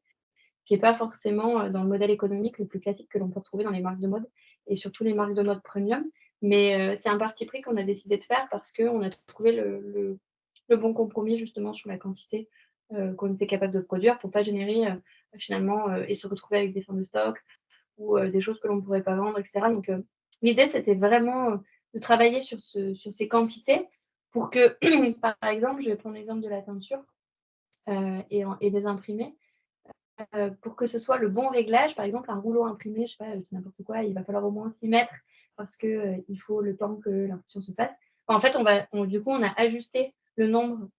qui n'est pas forcément dans le modèle économique le plus classique que l'on peut retrouver dans les marques de mode et surtout les marques de mode premium. Mais c'est un parti pris qu'on a décidé de faire parce qu'on a trouvé le bon compromis justement sur la quantité qu'on était capable de produire pour ne pas générer finalement et se retrouver avec des fins de stock ou des choses que l'on ne pourrait pas vendre, etc. Donc l'idée, c'était vraiment de travailler sur ces quantités pour que, par exemple, je vais prendre l'exemple de la teinture et des imprimés, pour que ce soit le bon réglage. Par exemple, un rouleau imprimé, je sais pas, je dis n'importe quoi, il va falloir au moins 6 mètres parce que il faut le temps que l'impression se fasse. En fait, du coup, on a ajusté le nombre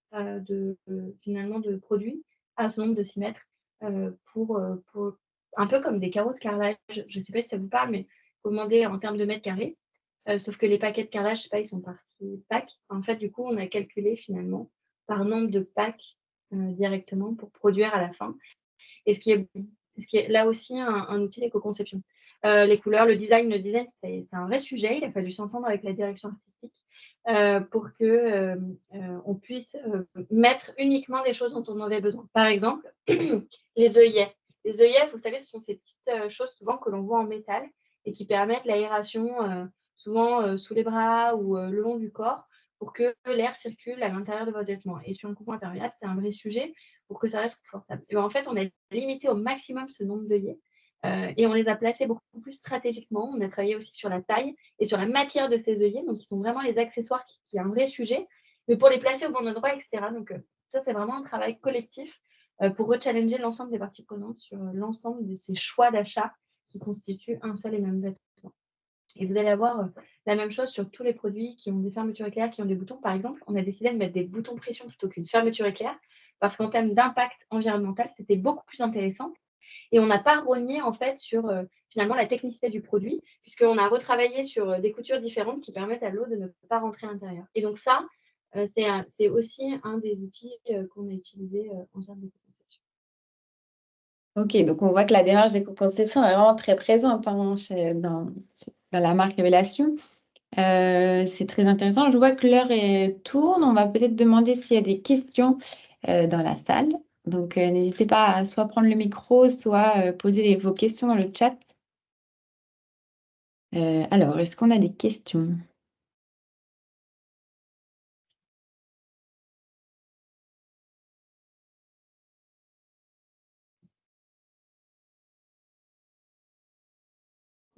finalement de produits à ce nombre de 6 mètres pour un peu comme des carreaux de carrelage. Je sais pas si ça vous parle, mais faut demander en termes de mètres carrés. Sauf que les paquets de carrelage, je sais pas, ils sont partis packs. En fait, du coup, on a calculé finalement par nombre de packs directement pour produire à la fin. Et ce qui est là aussi un outil d'éco-conception. Les couleurs, le design, c'est un vrai sujet. Il a fallu s'entendre avec la direction artistique pour que on puisse mettre uniquement les choses dont on avait besoin. Par exemple, les œillets. Les œillets, vous savez, ce sont ces petites choses souvent que l'on voit en métal et qui permettent l'aération souvent sous les bras ou le long du corps pour que l'air circule à l'intérieur de votre vêtement. Et sur un coupon imperméable, c'est un vrai sujet pour que ça reste confortable. Et en fait, on a limité au maximum ce nombre d'œillets et on les a placés beaucoup plus stratégiquement. On a travaillé aussi sur la taille et sur la matière de ces œillets, donc qui sont vraiment les accessoires qui est un vrai sujet, mais pour les placer au bon endroit, etc. Donc ça, c'est vraiment un travail collectif pour rechallenger l'ensemble des parties prenantes sur l'ensemble de ces choix d'achat qui constituent un seul et même vêtement. Et vous allez avoir la même chose sur tous les produits qui ont des fermetures éclairs, qui ont des boutons. Par exemple, on a décidé de mettre des boutons pression plutôt qu'une fermeture éclair, parce qu'en termes d'impact environnemental, c'était beaucoup plus intéressant. Et on n'a pas rogné en fait sur finalement la technicité du produit, puisqu'on a retravaillé sur des coutures différentes qui permettent à l'eau de ne pas rentrer à l'intérieur. Et donc ça, c'est aussi un des outils qu'on a utilisé en termes de conception. Ok, donc on voit que la démarche d'éco-conception est vraiment très présente hein, dans la marque Révélation. C'est très intéressant. Je vois que tourne. On va peut-être demander s'il y a des questions dans la salle. Donc n'hésitez pas à soit prendre le micro, soit poser vos questions dans le chat. Alors, est-ce qu'on a des questions?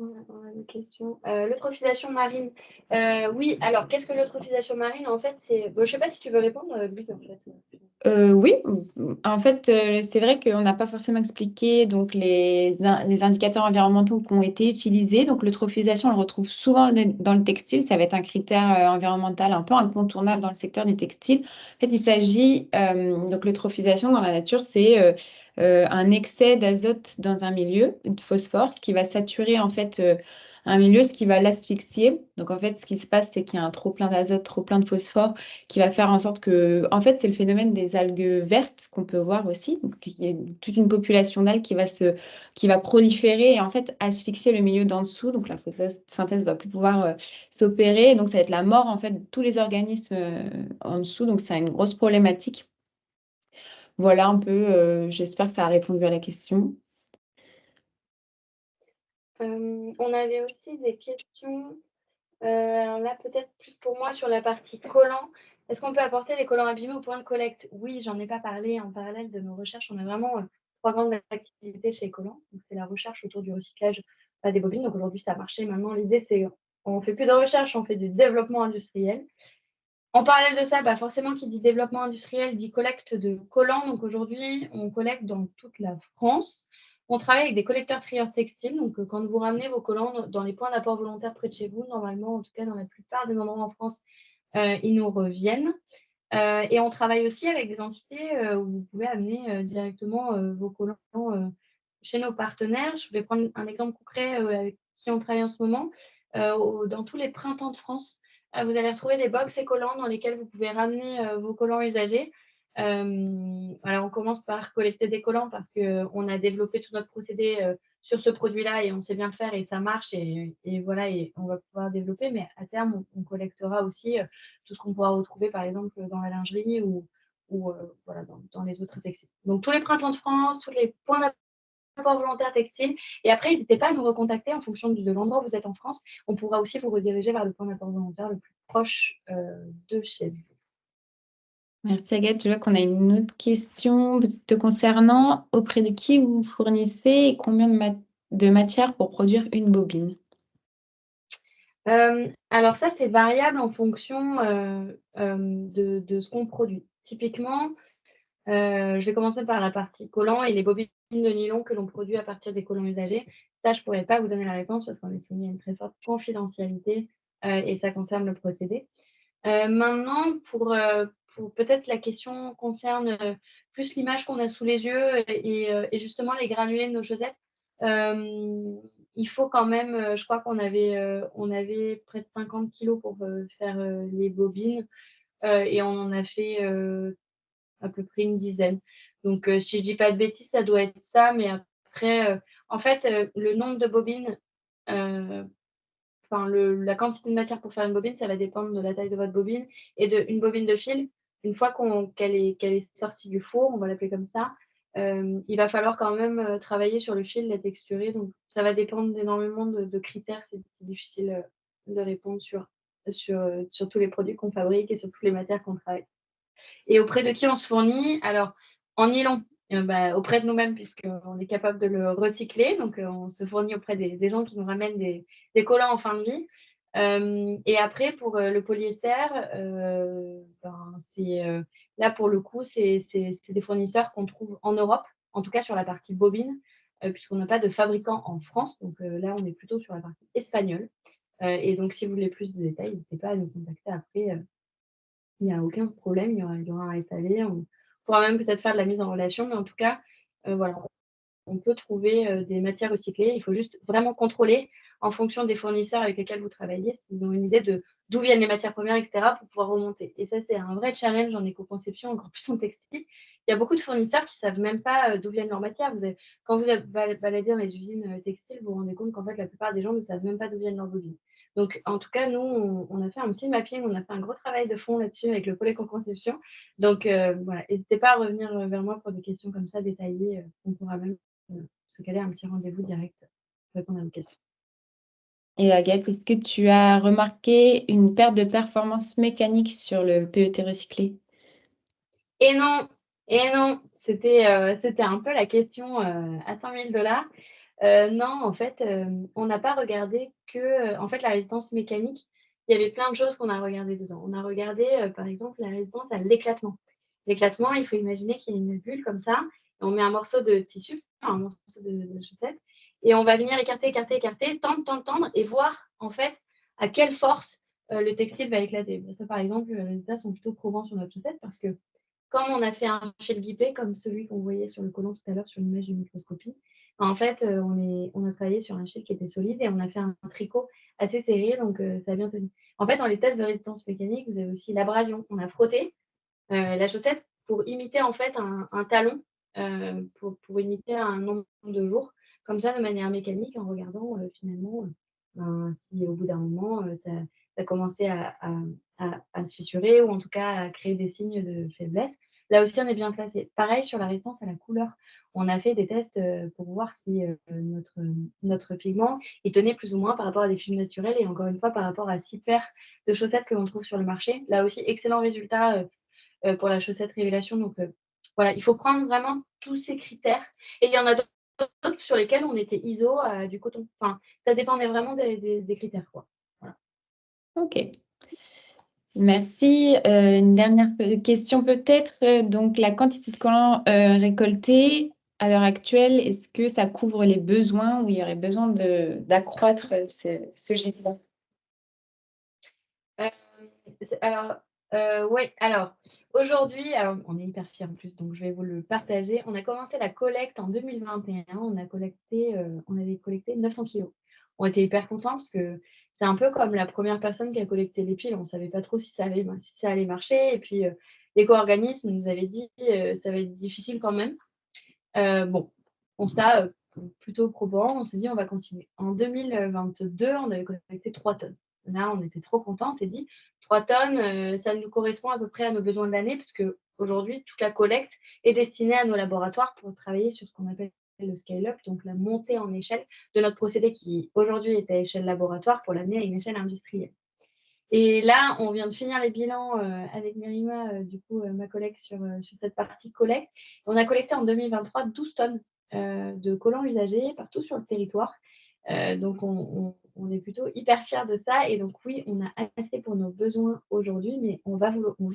On a une question. L'eutrophisation marine. Oui, alors qu'est-ce que l'eutrophisation marine? En fait, c'est. Bon, je ne sais pas si tu veux répondre, Louise, en fait. Oui, en fait, c'est vrai qu'on n'a pas forcément expliqué donc, les indicateurs environnementaux qui ont été utilisés. Donc, l'eutrophisation, on le retrouve souvent dans le textile. Ça va être un critère environnemental un peu incontournable dans le secteur du textile. En fait, il s'agit, donc l'eutrophisation dans la nature, c'est un excès d'azote dans un milieu, de phosphore, ce qui va saturer en fait un milieu, ce qui va l'asphyxier. Donc, en fait, ce qui se passe, c'est qu'il y a un trop plein d'azote, trop plein de phosphore qui va faire en sorte que, en fait, c'est le phénomène des algues vertes qu'on peut voir aussi. Donc, il y a toute une population d'algues qui va proliférer et en fait asphyxier le milieu d'en dessous. Donc, la photosynthèse va plus pouvoir s'opérer. Donc, ça va être la mort en fait de tous les organismes en dessous. Donc, c'est une grosse problématique. Voilà un peu. J'espère que ça a répondu à la question. On avait aussi des questions. Alors là, peut-être plus pour moi sur la partie collant. Est-ce qu'on peut apporter les collants abîmés au point de collecte? Oui, j'en ai pas parlé en parallèle de nos recherches. On a vraiment 3 grandes activités chez Collant. C'est la recherche autour du recyclage des bobines. Donc aujourd'hui, ça a marché. Maintenant, l'idée, c'est on ne fait plus de recherche, on fait du développement industriel. En parallèle de ça, forcément, qui dit développement industriel dit collecte de collants. Donc aujourd'hui, on collecte dans toute la France. On travaille avec des collecteurs trieurs textiles. Donc quand vous ramenez vos collants dans les points d'apport volontaire près de chez vous, normalement, en tout cas dans la plupart des endroits en France, ils nous reviennent. Et on travaille aussi avec des entités où vous pouvez amener directement vos collants chez nos partenaires, je vais prendre un exemple concret avec qui on travaille en ce moment, dans tous les printemps de France, vous allez retrouver des box et collants dans lesquels vous pouvez ramener vos collants usagés. Alors, on commence par collecter des collants parce qu'on a développé tout notre procédé sur ce produit-là et on sait bien le faire et ça marche et voilà, et on va pouvoir développer. Mais à terme, on collectera aussi tout ce qu'on pourra retrouver, par exemple, dans la lingerie ou voilà, dans les autres textiles. Donc, tous les printemps de France, tous les points d'apport volontaire textile. Et après, n'hésitez pas à nous recontacter en fonction de l'endroit où vous êtes en France. On pourra aussi vous rediriger vers le point d'apport volontaire le plus proche de chez vous. Merci Agathe. Je vois qu'on a une autre question te concernant. Auprès de qui vous fournissez et combien de matière pour produire une bobine? Alors ça, c'est variable en fonction de ce qu'on produit. Typiquement, je vais commencer par la partie collant et les bobines de nylon que l'on produit à partir des collants usagés. Ça, je ne pourrais pas vous donner la réponse parce qu'on est soumis à une très forte confidentialité et ça concerne le procédé. Maintenant, pour peut-être la question concerne plus l'image qu'on a sous les yeux et justement les granulés de nos chaussettes. Il faut quand même, je crois qu'on avait près de 50 kilos pour faire les bobines et on en a fait à peu près une dizaine. Donc, si je dis pas de bêtises, ça doit être ça. Mais après, en fait, le nombre de bobines, enfin la quantité de matière pour faire une bobine, ça va dépendre de la taille de votre bobine et d'une bobine de fil. Une fois qu'elle est sortie du four, on va l'appeler comme ça, il va falloir quand même travailler sur le fil, la texturer. Donc, ça va dépendre énormément de critères. C'est difficile de répondre sur tous les produits qu'on fabrique et sur toutes les matières qu'on travaille. Et auprès de qui on se fournit? Alors, en nylon, auprès de nous-mêmes, puisqu'on est capable de le recycler. Donc, on se fournit auprès des gens qui nous ramènent des collants en fin de vie. Et après, pour le polyester, là, pour le coup, c'est des fournisseurs qu'on trouve en Europe, en tout cas sur la partie bobine, puisqu'on n'a pas de fabricant en France. Donc, là, on est plutôt sur la partie espagnole. Et donc, si vous voulez plus de détails, n'hésitez pas à nous contacter après. Il n'y a aucun problème, il y aura un SAV. On pourra même peut-être faire de la mise en relation, mais en tout cas, voilà, on peut trouver des matières recyclées. Il faut juste vraiment contrôler en fonction des fournisseurs avec lesquels vous travaillez, s'ils ont une idée de d'où viennent les matières premières, etc., pour pouvoir remonter. Et ça, c'est un vrai challenge en éco-conception, encore plus en textile. Il y a beaucoup de fournisseurs qui ne savent même pas d'où viennent leurs matières. Quand vous baladez dans les usines textiles, vous vous rendez compte qu'en fait, la plupart des gens ne savent même pas d'où viennent leurs bobines. Donc, en tout cas, nous, on a fait un petit mapping, on a fait un gros travail de fond là-dessus avec le pôle éco-conception. Donc, voilà, n'hésitez pas à revenir vers moi pour des questions comme ça détaillées. On pourra même se caler un petit rendez-vous direct pour répondre à vos questions. Et Agathe, est-ce que tu as remarqué une perte de performance mécanique sur le PET recyclé? Et non, et non, c'était un peu la question à 100 000 $. Non, en fait, on n'a pas regardé que en fait, la résistance mécanique, il y avait plein de choses qu'on a regardé dedans. On a regardé, par exemple, la résistance à l'éclatement. L'éclatement, il faut imaginer qu'il y a une bulle comme ça et on met un morceau de tissu, un morceau de chaussette et on va venir écarter, écarter, écarter, tendre, tendre, tendre et voir, en fait, à quelle force le textile va éclater. Ça, par exemple, les résultats sont plutôt probants sur notre chaussette parce que comme on a fait un fil guipé, comme celui qu'on voyait sur le collant tout à l'heure sur l'image de microscopie, en fait, on a travaillé sur un fil qui était solide et on a fait un tricot assez serré, donc ça a bien tenu. En fait, dans les tests de résistance mécanique, vous avez aussi l'abrasion. On a frotté la chaussette pour imiter en fait un talon, pour imiter un nombre de jours, comme ça de manière mécanique, en regardant finalement si au bout d'un moment ça commençait à se fissurer ou en tout cas à créer des signes de faiblesse. Là aussi, on est bien placé. Pareil sur la résistance à la couleur. On a fait des tests pour voir si notre pigment il tenait plus ou moins par rapport à des fibres naturelles et encore une fois par rapport à 6 paires de chaussettes que l'on trouve sur le marché. Là aussi, excellent résultat pour la chaussette Révélation. Donc voilà, il faut prendre vraiment tous ces critères. Et il y en a d'autres sur lesquels on était ISO du coton. Enfin, ça dépendait vraiment des critères, quoi. Voilà. Ok. Merci. Une dernière question peut-être. Donc, la quantité de collants récoltés à l'heure actuelle, est-ce que ça couvre les besoins ou il y aurait besoin d'accroître ce gîte-là? Alors, Oui, alors aujourd'hui, alors on est hyper fiers en plus, donc je vais vous le partager. On a commencé la collecte en 2021. On avait collecté 900 kilos. On était hyper contents parce que c'est un peu comme la première personne qui a collecté les piles. On ne savait pas trop si ça allait marcher et puis, l'éco-organisme nous avait dit, «Ça va être difficile quand même». Bon, constat, plutôt probant, on s'est dit: «On va continuer». En 2022, on avait collecté 3 tonnes. Là, on était trop contents, on s'est dit: 3 tonnes, ça nous correspond à peu près à nos besoins de l'année», puisqu'aujourd'hui, toute la collecte est destinée à nos laboratoires pour travailler sur ce qu'on appelle le scale-up, donc la montée en échelle de notre procédé qui, aujourd'hui, est à échelle laboratoire pour l'amener à une échelle industrielle. Et là, on vient de finir les bilans avec Mérima, ma collègue, sur cette partie collecte. On a collecté en 2023 12 tonnes de collants usagés partout sur le territoire. Donc, on est plutôt hyper fiers de ça. Et donc, oui, on a assez pour nos besoins aujourd'hui, mais on va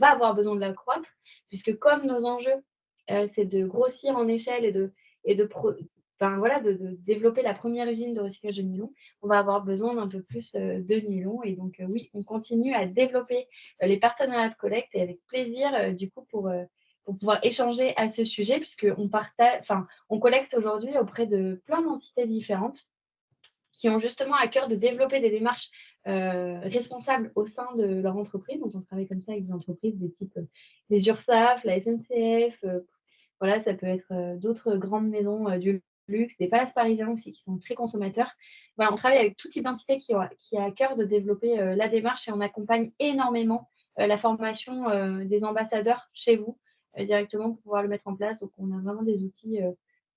avoir besoin de l'accroître, puisque comme nos enjeux, c'est de grossir en échelle et enfin, voilà, de développer la première usine de recyclage de nylon, on va avoir besoin d'un peu plus de nylon. Et donc, oui, on continue à développer les partenariats de collecte et avec plaisir, pour pouvoir échanger à ce sujet, puisqu'on partage, enfin, on collecte aujourd'hui auprès de plein d'entités différentes qui ont justement à cœur de développer des démarches responsables au sein de leur entreprise. Donc, on travaille comme ça avec des entreprises des types les URSSAF, la SNCF, voilà, ça peut être d'autres grandes maisons du luxe, des palaces parisiens aussi qui sont très consommateurs. Voilà, on travaille avec tout type d'entité qui a à cœur de développer la démarche et on accompagne énormément la formation des ambassadeurs chez vous directement pour pouvoir le mettre en place. Donc, on a vraiment des outils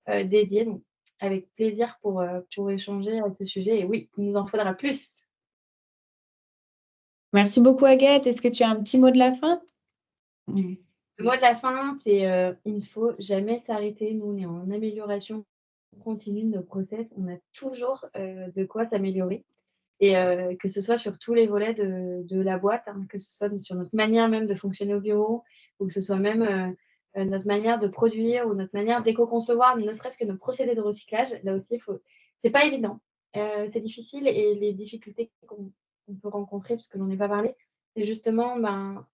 dédiés. Donc, avec plaisir pour échanger à ce sujet. Et oui, il nous en faudra plus. Merci beaucoup, Agathe. Est-ce que tu as un petit mot de la fin? Le mot de la fin, c'est il ne faut jamais s'arrêter. Nous, on est en amélioration continue de nos process. On a toujours de quoi s'améliorer. Et que ce soit sur tous les volets de la boîte, hein, que ce soit sur notre manière même de fonctionner au bureau, ou que ce soit même notre manière de produire ou notre manière d'éco-concevoir, ne serait-ce que nos procédés de recyclage. Là aussi, c'est pas évident. C'est difficile et les difficultés qu'on peut rencontrer, parce que l'on n'est pas parlé, c'est justement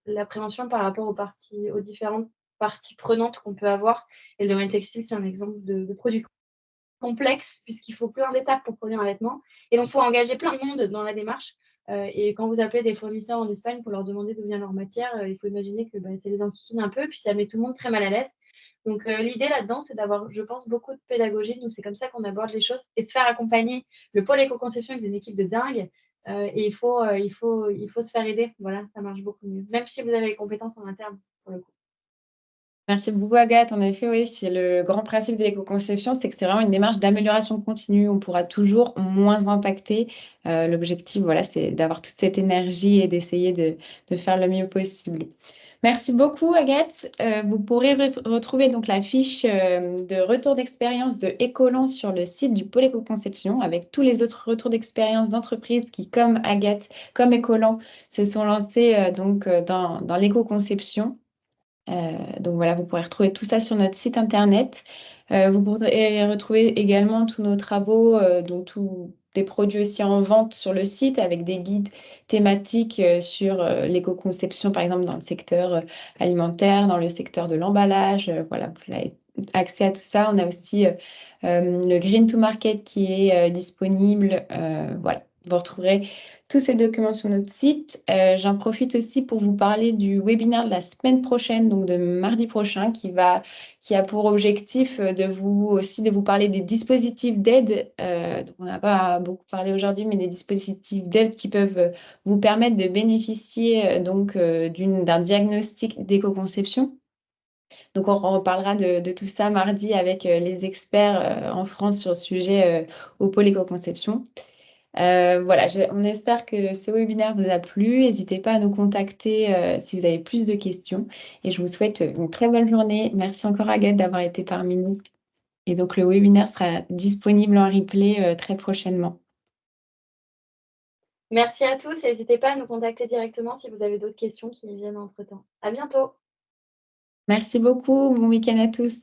la prévention par rapport aux différentes parties prenantes qu'on peut avoir. Et le domaine textile, c'est un exemple de produit complexe puisqu'il faut plein d'étapes pour produire un vêtement. Et donc, il faut engager plein de monde dans la démarche. Et quand vous appelez des fournisseurs en Espagne pour leur demander d'où vient leur matière, il faut imaginer que c'est les enquiquine un peu, puis ça met tout le monde très mal à l'aise. Donc, l'idée là-dedans, c'est d'avoir, je pense, beaucoup de pédagogie. Nous, c'est comme ça qu'on aborde les choses et se faire accompagner. Le pôle éco-conception, ils ont une équipe de dingue. Et il faut se faire aider. Voilà, ça marche beaucoup mieux. Même si vous avez les compétences en interne, pour le coup. Merci beaucoup, Agathe. En effet, oui, c'est le grand principe de l'éco-conception, c'est que c'est vraiment une démarche d'amélioration continue. On pourra toujours moins impacter. L'objectif, voilà, c'est d'avoir toute cette énergie et d'essayer de faire le mieux possible. Merci beaucoup, Agathe. Vous pourrez retrouver donc la fiche de retour d'expérience de Ecolan sur le site du pôle éco-conception avec tous les autres retours d'expérience d'entreprises qui, comme Agathe, comme Ecolan, se sont lancées dans l'éco-conception. Donc voilà, vous pourrez retrouver tout ça sur notre site internet. Vous pourrez retrouver également tous nos travaux, donc tous des produits aussi en vente sur le site avec des guides thématiques sur l'éco-conception, par exemple dans le secteur alimentaire, dans le secteur de l'emballage. Voilà, vous avez accès à tout ça. On a aussi le Green to Market qui est disponible. Voilà, vous retrouverez tous ces documents sur notre site. J'en profite aussi pour vous parler du webinaire de la semaine prochaine, donc de mardi prochain, qui a pour objectif de vous parler des dispositifs d'aide. Donc on n'a pas beaucoup parlé aujourd'hui, mais des dispositifs d'aide qui peuvent vous permettre de bénéficier d'un diagnostic d'éco-conception. Donc on reparlera de tout ça mardi avec les experts en France sur le sujet au pôle éco-conception. Voilà, on espère que ce webinaire vous a plu. N'hésitez pas à nous contacter si vous avez plus de questions. Et je vous souhaite une très bonne journée. Merci encore Agathe d'avoir été parmi nous. Et donc le webinaire sera disponible en replay très prochainement. Merci à tous et n'hésitez pas à nous contacter directement si vous avez d'autres questions qui viennent entre-temps. À bientôt! Merci beaucoup. Bon week-end à tous.